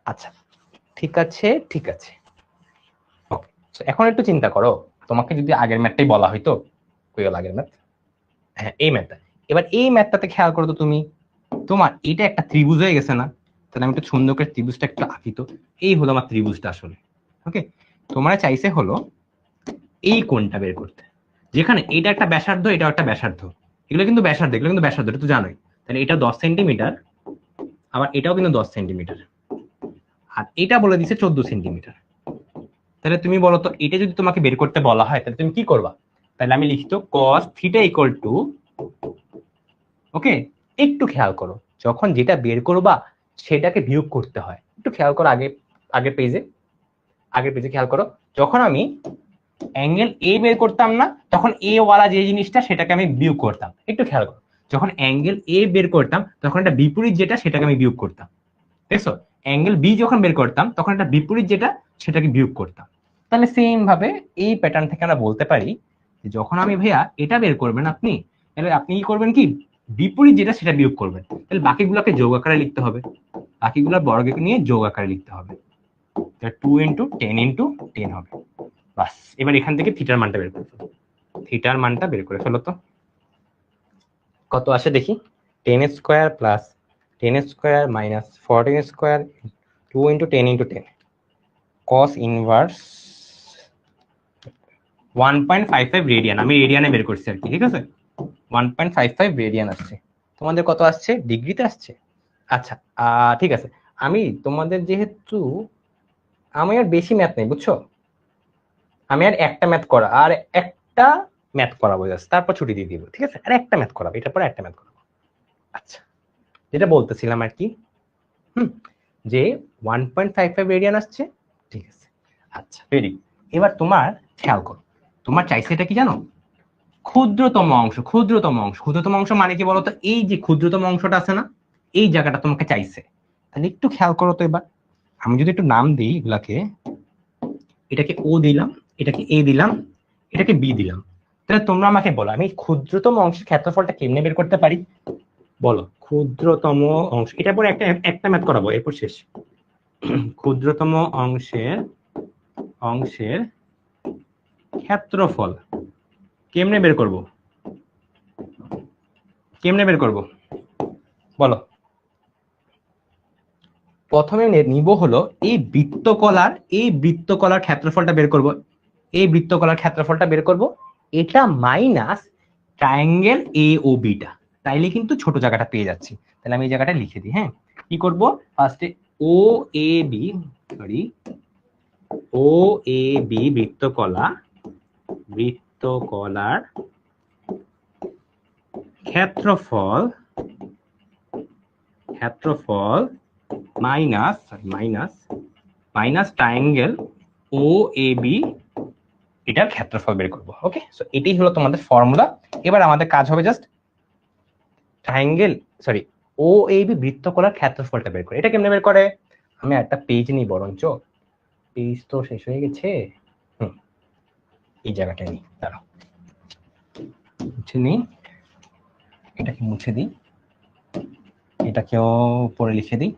আচ্ছা, ঠিক আছে ঠিক আছে। ওকে, এখন একটু চিন্তা করো, তোমাকে যদি আগের ম্যাথটাই বলা হইতো, কই হলো আগের ম্যাথ? হ্যাঁ, এই ম্যাথটা। এবার এই ম্যাথটাতে খেয়াল করো তো তুমি, তোমার এটা একটা ত্রিভুজ হয়ে গেছে না? তাহলে আমি একটু সুন্দর করে ত্রিভুজটা একটু আঁকি তো। এই হলো আমার ত্রিভুজটা আসলে। ওকে, তোমরা চাইছে হলো এই কোণটা বের করতে, যেখানে এটা একটা ব্যাসার্ধ, এটা একটা ব্যাসার্ধ, এগুলো কিন্তু ব্যাসার্ধ, এগুলো কিন্তু ব্যাসার্ধ, এটা তো জানোই। তাহলে এটা 10 সেন্টিমিটার, আবার এটাও কিন্তু 10 সেন্টিমিটার, আর এটা বলে দিছে 14 সেন্টিমিটার। তাহলে তুমি বলো তো, এটা যদি তোমাকে বের করতে বলা হয় তাহলে তুমি কি করবা? তাহলে আমি লিখতো cos থিটা ইকুয়াল টু, ওকে, একটু খেয়াল করো, যখন যেটা বের করবা সেটাকে বিয়োগ করতে হয়। একটু খেয়াল করো, আগের পেজে, আগের পেজে খেয়াল করো। যখন আমি অ্যাঙ্গেল এ বের করতাম না, তখন এ ওয়ালা যে জিনিসটা সেটাকে আমি বিয়োগ করতাম। একটু খেয়াল করো, যখন অ্যাঙ্গেল এ বের করতাম তখন এটা বিপরীত যেটা সেটাকে আমি বিয়োগ করতাম। দেখছো, অ্যাঙ্গেল বি যখন বের করতাম তখন এটা বিপরীত যেটা সেটাকে বিয়োগ করতাম। তাহলে সেম ভাবে এই প্যাটার্ন থেকে আমরা বলতে পারি যে যখন আমি ভাইয়া এটা বের করবেন আপনি, তাহলে আপনি কি করবেন, কি বিপরীত যেটা সেটা বিয়োগ করবেন। তাহলে বাকিগুলোকে যোগ আকারে লিখতে হবে, বাকিগুলোর বর্গকে নিয়ে যোগ আকারে লিখতে হবে। 2 ইন্টু 10 ইন্টু 10 হবে। বাস, এবার এখান থেকে থিটার মানটা বের করে ফেলো। থিটার মানটা বের করে ফেলো তো, কত আসে দেখি? 10 square plus 10 square minus 14 square 2 into 10 into 10, cos inverse 1.55 radian. আমি রেডিয়ানে বের করছি আর কি, ঠিক আছে? 1.55 রেডিয়ান আসছে। তোমাদের কত আসছে? ডিগ্রিতে আসছে। আচ্ছা, ঠিক আছে। আমি তোমাদের যেহেতু, আমি আর বেশি ম্যাথ নেই বুঝছো, আমি আর একটা ম্যাথ করা, আর একটা ম্যাথ করাবো জাস্ট, তারপর ছুটি দিয়ে দিব, ঠিক আছে? আর একটা ম্যাথ করাবো, এটার পরে একটা ম্যাথ করাবো। আচ্ছা, যেটা বলতেছিলাম আর কি, যে 1.55 রেডিয়ান আসছে, ঠিক আছে। আচ্ছা, ভেরি গুড। এবার তোমার খেয়াল করো, তোমার চাইছে এটা কি জানো? ক্ষুদ্রতম অংশ। ক্ষুদ্রতম অংশ, ক্ষুদ্রতম অংশ মানে কি বলতো? এই যে ক্ষুদ্রতম অংশটা আছে না, এই জায়গাটা তোমাকে চাইছে। তাহলে একটু খেয়াল করো তো। এবার আমি যদি একটু নাম দিই এগুলাকে, এটাকে ও দিলাম, এটাকে এ দিলাম, এটাকে বি দিলাম, তাহলে তোমরা আমাকে বলো আমি ক্ষুদ্রতম অংশের ক্ষেত্রফলটা কেমনে বের করতে পারি? বলো, ক্ষুদ্রতম অংশ, এটা পরে একটা ম্যাথ করাবো, এরপর শেষ। ক্ষুদ্রতম অংশের ক্ষেত্রফল কেমনে বের করব? কেমনে বের করব বলো? প্রথমে নিব হলো এই বৃত্তকলার ক্ষেত্রফলটা বের করব। এই বৃত্তকলার ক্ষেত্রফলটা বের করব, এটা মাইনাস ট্রায়াঙ্গেল এ ও বিটা। তাইলে কিন্তু ছোট জায়গাটা পেয়ে যাচ্ছি। তাহলে আমি এই জায়গাটা লিখে দিই। হ্যাঁ, কি করব? ফার্স্টে ও A B, sorry, O A B বৃত্তকলার ক্ষেত্রফল minus triangle O A B, এটার ক্ষেত্রফল বের করব। ওকে, সো এটাই হলো তোমাদের ফর্মুলা। এবার আমাদের কাজ হবে just triangle, sorry, O A B বৃত্তকলার ক্ষেত্রফলটা বের করে। এটা কেমনে বের করে? আমি একটা পেজ নিই, বরঞ্চ পেজ তো শেষ হয়ে গেছে। এই জায়গাটা নিই, দাঁড়াও মুছে নিই, এটাকে মুছে দিই, এটাকেও পরে লিখে দিই।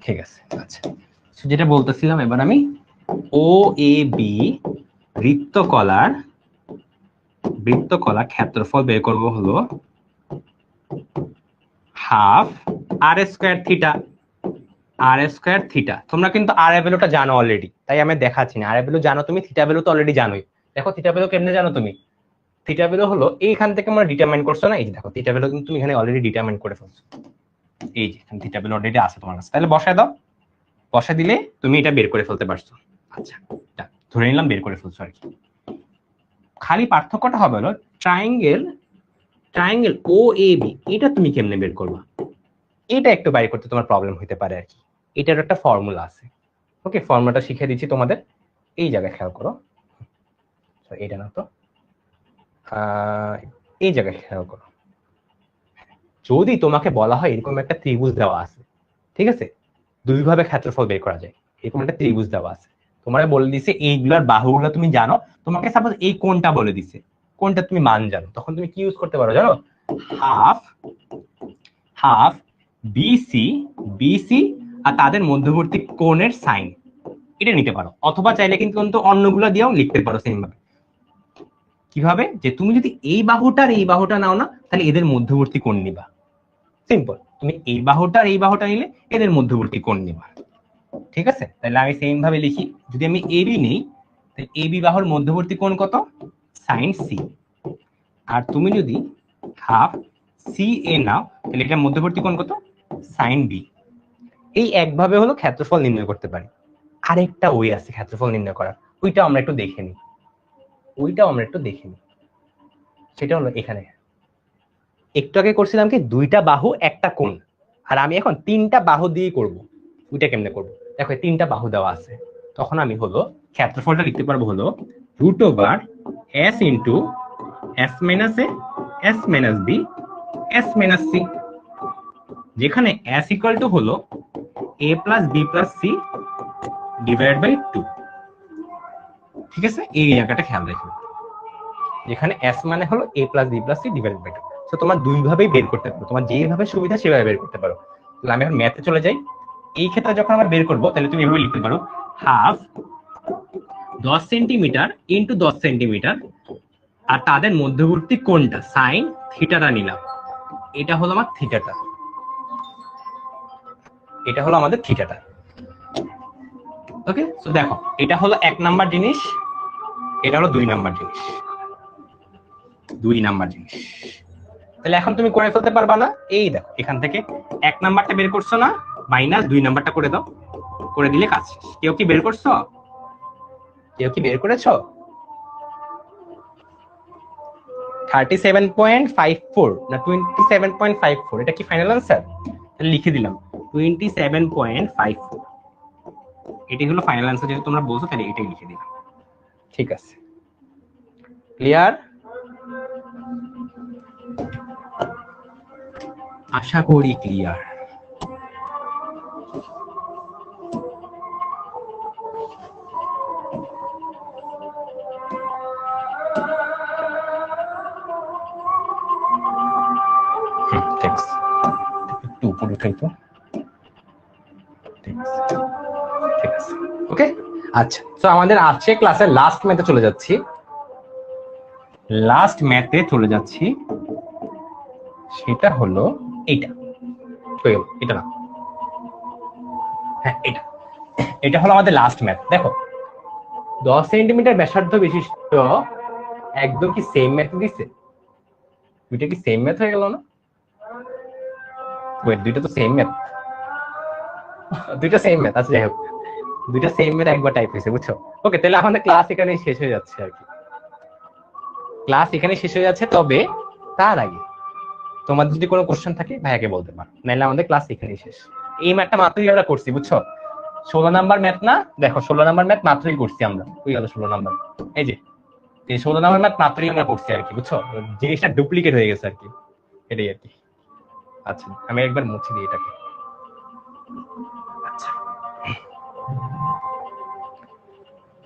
ঠিক আছে, আচ্ছা যেটা বলতেছিলাম, এবার আমি ও এ বি বৃত্তকলার ক্ষেত্রফল বের করব হলো হাফ আর স্কয়ার থিটা। আর স্কয়ার থিটা, তোমরা কিন্তু আর এর ভ্যালুটা জানো অলরেডি, তাই আমি দেখাচ্ছি না। আর এর ভ্যালু জানো তুমি, থিটা ভ্যালু তো অলরেডি জানোই। দেখো থিটা ভ্যালু কেমনে জানো তুমি? থিটা ভ্যালু হলো এইখান থেকে আমরা ডিটারমাইন করছো না, এই যে দেখো থিটা ভ্যালু কিন্তু তুমি এখানে অলরেডি ডিটারমাইন করে ফেলছো। এই যে এখানে থিটা ভ্যালু অলরেডি আছে তোমার কাছে, তাহলে বসায় দাও। বসায় দিলে তুমি এটা বের করে ফেলতে পারছো। আচ্ছা, ধরে নিলাম বের করে ফেলছো আর কি। খালি পার্থক্যটা হবে হলো ট্রায়াঙ্গেল ও এ বি, এটা তুমি কেমনে বের করবা, এটা একটু বাইর করতে তোমার প্রবলেম হতে পারে আর কি। এটার একটা ফর্মুলা আছে। ওকে, ফর্মুলাটা শিখিয়ে দিচ্ছি তোমাদের। এই জায়গায় খেয়াল করো, এটা না তো, এই জায়গায় খেয়াল করো। যদি তোমাকে বলা হয় এরকম একটা ত্রিভুজ দেওয়া আছে, ঠিক আছে, দুইভাবে ক্ষেত্রফল বের করা যায়, এরকম একটা ত্রিভুজ দেওয়া আছে, তোমার বলে দিছে এইগুলার বাহুগুলো তুমি জানো, তোমাকে সাপোজ এই কোণটা বলে দিছে, কোণটা তুমি মান জানো, তখন তুমি কি ইউজ করতে পারো জানো? হাফ বিসি আর তাদের মধ্যবর্তী কোণের সাইন, এটা নিতে পারো। অথবা চাইলে কিন্তু অন্যগুলো দিয়েও লিখতে পারো সেম ভাবে। কিভাবে? যে তুমি যদি এই বাহুটার এই বাহুটা নাও না, তাহলে এদের মধ্যবর্তী কোণ নিবা। সিম্পল, তুমি এই বাহুটার এই বাহুটা নিলে এদের মধ্যবর্তী কোণ নিবা। ঠিক আছে, তাহলে আমি সেম ভাবে লিখি। যদি আমি এবি নেই, তাহলে এবি বাহুর মধ্যবর্তী কোণ কত? Sign C. আর তুমি যদি হাফ সি এ নাও, তাহলে এটার মধ্যবর্তী কোণ কত? Sine B. এই একভাবে হলো ক্ষেত্রফল নির্ণয় করতে পারি। আরেকটা ওয়ে আছে ক্ষেত্রফল নির্ণয় করার, ওইটাও আমরা একটু দেখে নিই। সেটা হলো এখানে একটু আগে করছিলাম কি, দুইটা বাহু একটা কোণ, আর আমি এখন তিনটা বাহু দিয়ে করব। ওইটা কেমনে করব? দেখো তিনটা বাহু দেওয়া আছে, তখন আমি হলো ক্ষেত্রফলটা লিখতে পারবো হলো root over S into S minus A S minus B S minus C, যেখানে এস ইকুয়াল টু হলো A plus B plus C divide by 2। ঠিক আছে, এই জায়গাটা খেয়াল রাখবে, যেখানে এস মানে হলো A plus B plus C divide by 2। তো তোমার দুই ভাবেই বের করতে পারো, তোমার যেভাবে সুবিধা সেভাবে বের করতে পারো। তাহলে আমি এখন ম্যাথে চলে যাই। এই ক্ষেত্রে যখন আমরা বের করবো, তাহলে তুমি এভাবে লিখতে পারো হাফ 10 সেন্টিমিটার ইন্টু 10 সেন্টিমিটার, আর তাদের মধ্যবর্তী কোণটা সাইন থিটাটা নিলাম, এটা হলো আমার থিটাটা, এটা হলো আমাদের থিটাটা। ওকে, তো দেখো এটা হলো 1 নাম্বার জিনিস, এটা হলো 2 নাম্বার জিনিস, 2 নাম্বার জিনিস। তাহলে এখন তুমি করে ফেলতে পারবা না? এই দেখো এখান থেকে 1 নাম্বারটা বের করছো না, মাইনাস 2 নাম্বারটা করে দাও, করে দিলে কাজ শেষ। কেউ কি বের করছো? কেউ কি বের করেছো? 37.54 না 27.54, এটা কি ফাইনাল আনসার? তাহলে লিখে দিলাম 27.54, এটাই হলো ফাইনাল আনসার। যেহেতু তোমরা বলছো তাহলে এটাই লিখে দিলাম। ঠিক আছে, ক্লিয়ার? আশা করি ক্লিয়ার। একটু উপরে উঠাই তো। ঠিক আছে, ওকে। আচ্ছা, তো আমাদের আজকে ক্লাসের লাস্ট ম্যাথে চলে যাচ্ছি। সেটা হলো এইটা, এটা না, হ্যাঁ এটা, এটা হলো আমাদের লাস্ট ম্যাথ। দেখো 10 সেন্টিমিটার ব্যাসার্ধ বিশিষ্ট, একদম কি সেম ম্যাথ দিছে? দুইটা কি সেম ম্যাথ হয়ে গেল না? ওয়েট, দুইটা তো সেম ম্যাথ, দুইটা সেম ম্যাথ। আচ্ছা যাই হোক, দুইটা সেম ম্যাথ একবার টাইপ হয়েছে, বুঝছো? ওকে, তাহলে আমাদের ক্লাস এখানে শেষ হয়ে যাচ্ছে আর কি। ক্লাস এখানে শেষ হয়ে যাচ্ছে, তবে তার আগে তোমাদের যদি কোনো কোশ্চেন থাকে ভাইয়াকে বলতে পারো, নাহলে আমাদের ক্লাস এখানেই শেষ। এই ম্যাথটা মাত্রই আমরা করছি, বুঝছো? 16 নাম্বার ম্যাথ না, দেখো 16 নাম্বার ম্যাথ মাত্রই করছি আমরা, ওই গেল 16 নাম্বার। এই যে এই 16 নম্বর ম্যাথ মাত্রই আমরা করছি আর কি, বুঝছো, জিনিসটা ডুপ্লিকেট হয়ে গেছে আর কি, এটাই আর কি। আচ্ছা আমি একবার মুছে দিই এটাকে। আচ্ছা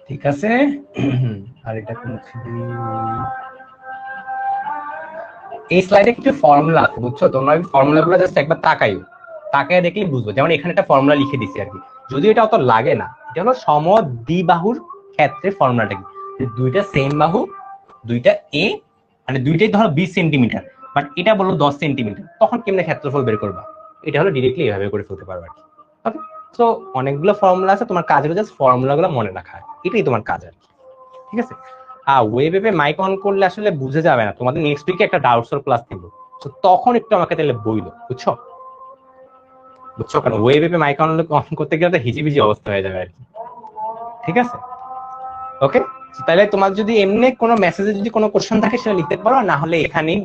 ঠিক আছে, আর এটাকে মুছে দিই। এই স্লাইডে কিছু ফর্মুলা আছে, বুঝছো, তোমরা এই ফর্মুলাগুলো জাস্ট একবার তাকাইও, তাকায় দেখলেই বুঝবো। যেমন এখানে একটা ফর্মুলা লিখে দিছি আর কি, যদি এটা অত লাগে না, এটা হলো সমদ্বিবাহুর ক্ষেত্রে ফর্মুলাটা কি, যে দুইটা সেম বাহু, দুইটা এ, মানে দুইটাই ধরো 20 সেন্টিমিটার, বাট এটা বললো 10 সেন্টিমিটার, তখন কেমনে ক্ষেত্রফল বের করবা, এটা হলো ডিরেক্টলি এইভাবে করে ফেলতে পারবা আর কি। ওকে, তো অনেকগুলো ফর্মুলা আছে, তোমার কাজ হলো জাস্ট ফর্মুলাগুলো মনে রাখা, এটাই তোমার কাজ আর কি। ঠিক আছে, ওয়েবে মাইক অন করলে আসলে বুঝে যাবে না, তোমাদের নেক্সট উইকে একটা ডাউটসর ক্লাস দিব, তো তখন একটু আমাকে তাহলে বইলো, বুঝছো, বুঝছো, কারণ ওয়েবে মাইক অন করতে গেলে হিজিবিজি অবস্থা হয়ে যাবে আর কি। ঠিক আছে, ওকে, তাহলে তোমার যদি এমনি কোনো মেসেজে যদি কোনো কোশ্চেন থাকে সেটা লিখতে পারো, না হলে এখানেই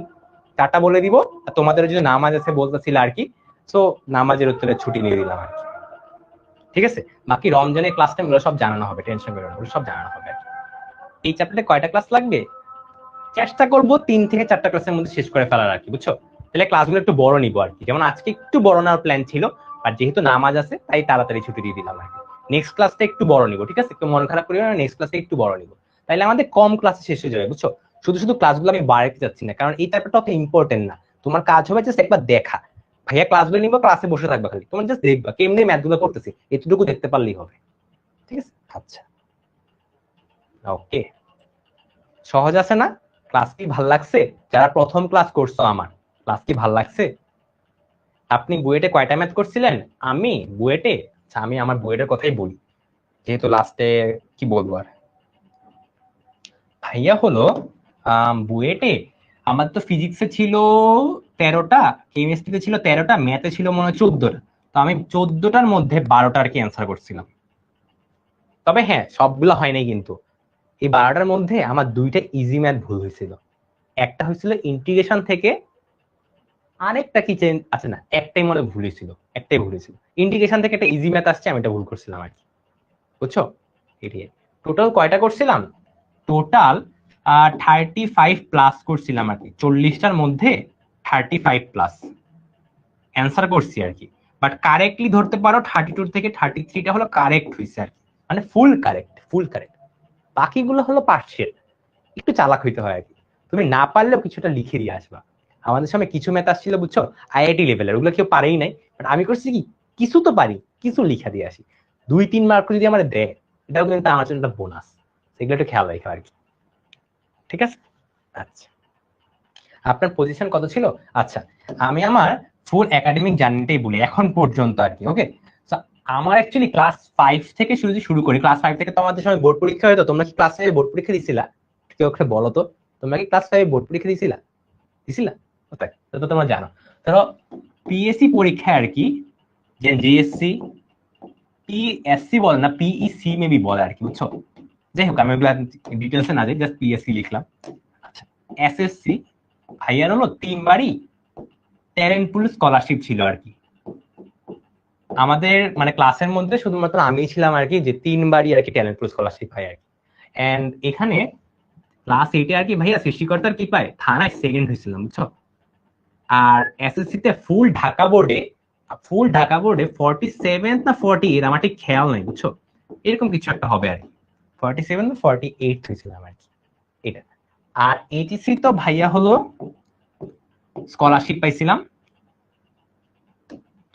টাটা বলে দিব। আর তোমাদের যদি নামাজ আছে বলতেছিল আর কি, সো নামাজের উত্তরে ছুটি নিয়ে দিলাম আর কি। ঠিক আছে, বাকি রমজানের ক্লাস টাইম সব জানানো হবে, টেনশন করো না, সব জানানো হবে আর কি। এই চ্যাপ্টারে কয়টা ক্লাস লাগবে, চেষ্টা করবো 3 থেকে 4টা ক্লাসের মধ্যে শেষ করে ফেলার আর কি, বুঝছো। তাহলে ক্লাসগুলো একটু বড় নিবো আর কি, যেমন আজকে একটু বড় নেওয়ার প্ল্যান ছিল, আর যেহেতু নামাজ আছে তাই তাড়াতাড়ি ছুটি দিয়ে দিলাম আর কি। নেক্সট ক্লাসটা একটু বড় নিবো, ঠিক আছে, একটু মন খারাপ করি না, নেক্সট ক্লাসটা একটু বড় নিবো, তাইলে আমাদের কম ক্লাসে শেষ হয়ে যাবে, বুঝছো। শুধু শুধু ক্লাসগুলো আমি বাড়াতে যাচ্ছি না, কারণ এই চ্যাপ্টারটা অত ইম্পর্টেন্ট না, তোমার কাজ হবে জাস্ট একবার দেখা, ভাইয়া ক্লাসগুলো নিবো, ক্লাসে বসে থাকবা, খালি তোমার জাস্ট দেখবা কেমনি ম্যাথগুলো করতেছি, এতটুকু দেখতে পারলেই হবে। ঠিক আছে, আচ্ছা ওকে, সহজ আছে না? ক্লাস কি ভাল লাগছে? যারা প্রথম ক্লাস করছো আমার, ক্লাস কি ভাল লাগছে? আপনি বুয়েটে কয়টা ম্যাথ করছিলেন? আমি বুয়েটে, আচ্ছা আমি আমার বুয়েটের কথাই বলি, যেহেতু লাস্টে কি বলবো আর, ভাইয়া হলো বুয়েটে আমার তো ফিজিক্সে ছিল 13টা, কেমিস্ট্রিতে ছিল 13টা, ম্যাথে ছিল মনে হয় 14টা, তো আমি 14টার মধ্যে 12টা আর কি অ্যান্সার করছিলাম। তবে হ্যাঁ, সবগুলো হয় নাই কিন্তু, এই 12টার মধ্যে আমার 2টা ইজি ম্যাথ ভুল হয়েছিল, একটা হয়েছিল ইন্টিগ্রেশন থেকে, আরেকটা কি চেঞ্জ আছে না, একটাই মনে ভুল হয়েছিল, একটাই ভুল হয়েছিল, ইন্টিগ্রেশন থেকে একটা ইজি ম্যাথ আসছে, আমি এটা ভুল করছিলাম আর কি, বুঝছো। এটাই, টোটাল কয়টা করছিলাম, টোটাল 35 প্লাস করছিলাম আর কি, 40টার মধ্যে 35 প্লাস অ্যান্সার করছি আর কি, বাট কারেক্টলি ধরতে পারো 32 থেকে 33টা হলো কারেক্ট হয়েছে আর কি, মানে ফুল কারেক্ট, ফুল কারেক্ট, বাকিগুলো হলো পার্সিয়াল, একটু চালাক হইতে হয় আর কি, তুমি না পারলেও কিছুটা লিখে দিয়ে আসবা। আমাদের সময় কিছু ম্যাথ আসছিল, বুঝছো, আইআইটি লেভেলের, ওগুলো কেউ পারেই নাই, বাট আমি করছি কি, কিছু তো পারি, কিছু লিখা দিয়ে আসি, 2-3 মার্ক যদি আমার দেয়, এটাও কিন্তু আমার জন্য একটা বোনাস, সেগুলো একটু খেয়াল রাখো আর কি। ঠিক আছে, আচ্ছা আপনার পজিশন কত ছিল? আচ্ছা আমি আমার ফুল একাডেমিক জার্নিটাই বলি এখন পর্যন্ত আর কি। ওকে, আমার অ্যাকচুয়ালি ক্লাস 5 থেকে শুরু করি, ক্লাস 5 থেকে তো আমাদের সময় বোর্ড পরীক্ষা হয়তো, তোমরা কি ক্লাস 5 বোর্ড পরীক্ষা দিছিলা? কেউ ওকে বলো তো, তোমরা কি ক্লাস 5 বোর্ড পরীক্ষা দিছিলা? দিছিলা? ওটাই তো, তোমরা জানো। ধরো পিএসসি পরীক্ষা আর কি, যে জিএসসি পিএসসি বলে না, পিইসি মেবি বলে আর কি, বুঝছো। যাই হোক আমি ওগুলা ডিটেলসে না যাই, জাস্ট পিএসসি লিখলাম। আচ্ছা এসএসসি ভাইয়ার হলো 3বারই ট্যালেন্ট পুল স্কলারশিপ ছিল আর কি, আমাদের মানে ক্লাসের মধ্যে শুধুমাত্র আমি ছিলাম আর কি, যে 3বারই আর কি ট্যালেন্ট পুল স্কলারশিপ পাই আর কি। এন্ড এখানে ক্লাস 8 এ আর কি ভাইয়া সৃষ্টিকর্তার কি পায়, থানায় সেকেন্ড হয়েছিলাম, বুঝছো। আর এসএসসি তে ফুল ঢাকা বোর্ডে 47 না 48, আমার ঠিক খেয়াল নাই, বুঝছো, এরকম কিছু একটা হবে আর কি, 47 না 48 হয়েছিলাম আর কি এটা। আর এইচএসসি তো ভাইয়া হলো স্কলারশিপ পাইছিলাম,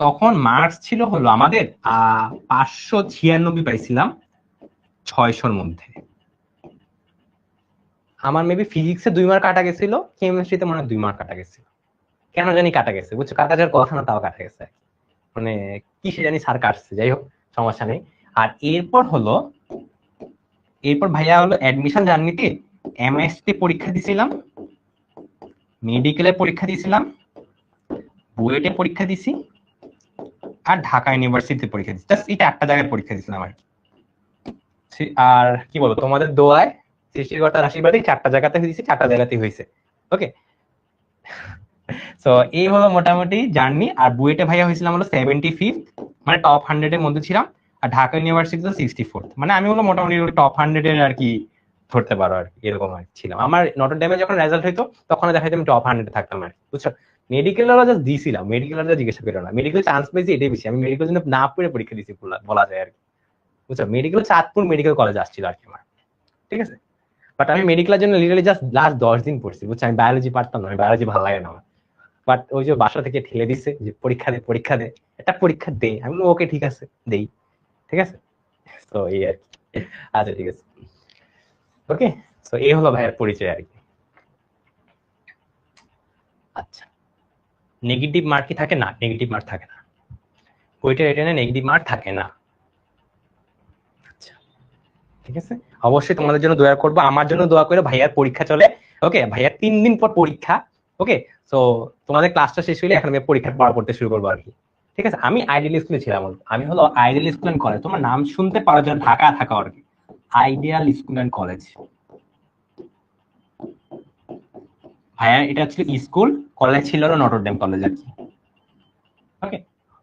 তখন মার্কস ছিল হলো আমাদের 596 পাইছিলাম 600-র মধ্যে। আমার মেবি ফিজিক্সে 2 মার্ক কাটা গেছিল, কেমিস্ট্রিতে মনে হয় 2 মার্ক কাটা গেছিল, কেন জানি কাটা গেছে, বুঝছো, কাটা যাওয়ার কথা না তাও কাটা গেছে, মানে কি সে জানি স্যার কাটছে, যাই হোক সমস্যা নেই। আর এরপর ভাইয়া হলো অ্যাডমিশন জার্নিতে এমএসটি পরীক্ষা দিছিলাম, মেডিকেলে পরীক্ষা দিছিলাম, বুয়েটে পরীক্ষা দিছি, আর ঢাকা ইউনিভার্সিটিতে পরীক্ষা দিছি, জাস্ট এটা একটা জায়গায় পরীক্ষা দিছিলাম আর কি। আর কি বলবো, তোমাদের দোয়ায় সৃষ্টিকর্তার আশীর্বাদে 4টা জায়গাতে দিছি, 4টা জায়গাতেই হয়েছে। ওকে, তো এই হলো মোটামুটি জার্নি। আর বুয়েটে ভাইয়া হয়েছিলাম হলো 75, মানে টপ 100 এর মধ্যে ছিলাম, আর ঢাকা ইউনিভার্সিটিতে 64, মানে আমি হলো মোটামুটি টপ 100 এর আর কি ধরতে পারো আর কি, এরকম আর কি ছিলাম। আমার নটর ডেমে যখন রেজাল্ট হইতো তখন দেখা যেত আমি টপ 100 থাকতাম আর কি, বুঝছো। মেডিকেল জাস্ট দিছিলাম, মেডিকেল জিজ্ঞাসা করো না, মেডিকেল চান্স পেয়েছি এটাই বেশি, আমি মেডিকেল জন্য না পড়ে পরীক্ষা দিয়েছি বলা যায় আর কি, বুঝছো। মেডিকেল চাঁদপুর মেডিকেল কলেজ আসছিল আর কি আমার, ঠিক আছে। বাট আমি মেডিকেলের জন্য লিটারালি জাস্ট লাস্ট 10 দিন পড়ছি, বুঝছো। আমি বায়োলজি পারতাম না, বায়োলজি ভালো লাগে না আমার। বাট ওই যে বাসা থেকে ঠেলে দিচ্ছে যে পরীক্ষা দে পরীক্ষা দে, একটা পরীক্ষা দে, আমি বললাম ওকে ঠিক আছে দেই, ঠিক আছে। তো এই আর কি, আচ্ছা ঠিক আছে, ওকে। তো এই হলো ভাইয়ের পরিচয় আর কি। আচ্ছা, নেগেটিভ মার্ক কি থাকে? না, নেগেটিভ মার্ক থাকে না, ওইটা রিটেনে নেগেটিভ মার্ক থাকে না। আচ্ছা ঠিক আছে, অবশ্যই তোমাদের জন্য দোয়া করবো, আমার জন্য দোয়া করে। ভাইয়ার পরীক্ষা চলে, ওকে, ভাইয়ার 3 দিন পর পরীক্ষা, ওকে। তো তোমাদের ক্লাসটা শেষ হলে এখন আমি পরীক্ষার পড়া করতে শুরু করবো আর কি, ঠিক আছে। আমি আইডিয়াল স্কুলে ছিলাম, আমি হলো আইডিয়াল স্কুল এন্ড কলেজ, তোমার নাম শুনতে পারো যেন ঢাকা থাকা আর কি, আইডিয়াল স্কুল এন্ড কলেজ। ভাইয়া এটা ছিল স্কুল, কলেজ ছিল নটরডেম কলেজ আর কি, ওকে।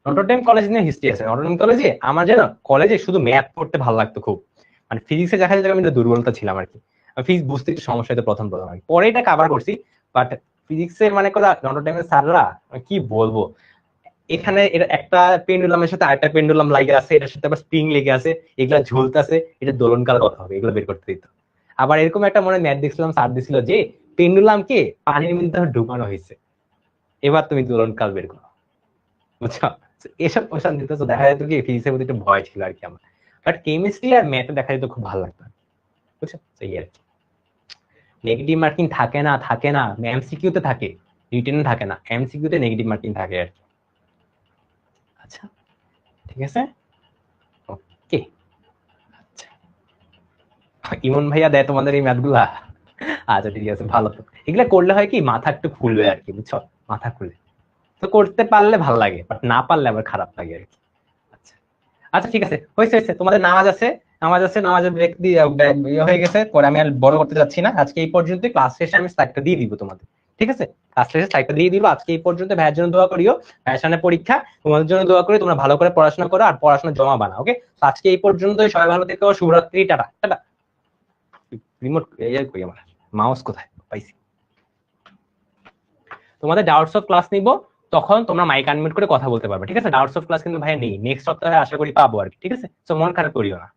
নটরডেম কলেজ নিয়ে হিস্ট্রি আছে। নটরডেম কলেজে আমার যেন কলেজে শুধু ম্যাথ পড়তে ভালো লাগতো খুব, মানে ফিজিক্সে দেখা যায় আমি দুর্বলতা ছিলাম আর কি, ফিজিক্স বুঝতে একটু সমস্যা হতো প্রথম প্রথম আর কি, পরে এটা কাভার করছি। বাট ফিজিক্সের মানে কথা নটরডেমের স্যাররা কি বলবো, এখানে এটা একটা পেন্ডুলামের সাথে আরেকটা পেন্ডুলাম লাগে আছে, এটার সাথে আবার স্প্রিং লেগে আছে, এগুলা ঝুলতেছে, এটা দোলনকাল কথা হবে, এগুলো বের করতে দিত। আবার এরকম একটা মনে ম্যাথ দেখছিলাম, স্যার দিছিল যে পেন্ডুলামকে পানির মধ্যে ঢুকানো হয়েছে, এবার তুমি দোলনকাল বের করো, বুঝছো। এসব কোশ্চেন দিতে তো দেখা যেত কি ফিজিক্সের প্রতি একটু ভয় ছিল আর কি আমার। বাট কেমিস্ট্রি আর ম্যাথে দেখা যেত খুব ভালো লাগতো, বুঝছো। এই আর কি, নেগেটিভ মার্কিং থাকে না, থাকে না, এমসিকিউ তে থাকে, রিটেনে থাকে না, এমসিকিউ তে নেগেটিভ মার্কিং থাকে আর কি। আচ্ছা ঠিক আছে, ওকে। আচ্ছা, ইমন ভাইয়া দেয় তোমাদের এই ম্যাথ গুলা? আচ্ছা ঠিক আছে, ভালো তো। এগুলা করলে হয় কি মাথা একটু খুলবে আর কি, বুঝছো, মাথা খুলে। তো করতে পারলে ভালো লাগে, বাট না পারলে আবার খারাপ লাগে আর কি। আচ্ছা আচ্ছা ঠিক আছে, হয়েছে হয়েছে, তোমাদের নামাজ আছে, নামাজ আছে, নামাজের ব্রেক দিয়ে ইয়ে হয়ে গেছে, পরে আমি আর বড় করতে যাচ্ছি না, আজকে এই পর্যন্ত। ক্লাস শেষে আমি স্লাইডটা দিয়ে দিব তোমাদের, ঠিক আছে। ক্লাস শেষে স্লাইডটা দিয়ে দিব, আজকে এই পর্যন্ত। ভাইয়ের জন্য দোয়া করিও, ভাইয়ের সামনে পরীক্ষা, তোমাদের জন্য দোয়া করি, তোমরা ভালো করে পড়াশোনা করো আর পড়াশোনা জমা বানা, ওকে। আজকে এই পর্যন্ত, সবাই ভালো থেকো, শুভরাত্রি, টাটা টাটা। রিমোট কই আমার, মাউস কোথায় পাইছি? তোমাদের ডাউটস অফ ক্লাস নিব, তখন তোমরা মাইক আনমিউট করে কথা বলতে পারবে, ঠিক আছে। ডাউটস অফ ক্লাস কিন্তু ভাই নেই, নেক্সট সপ্তাহে আশা করি পাবো আর কি, ঠিক আছে। তো মন খারাপ করিও না।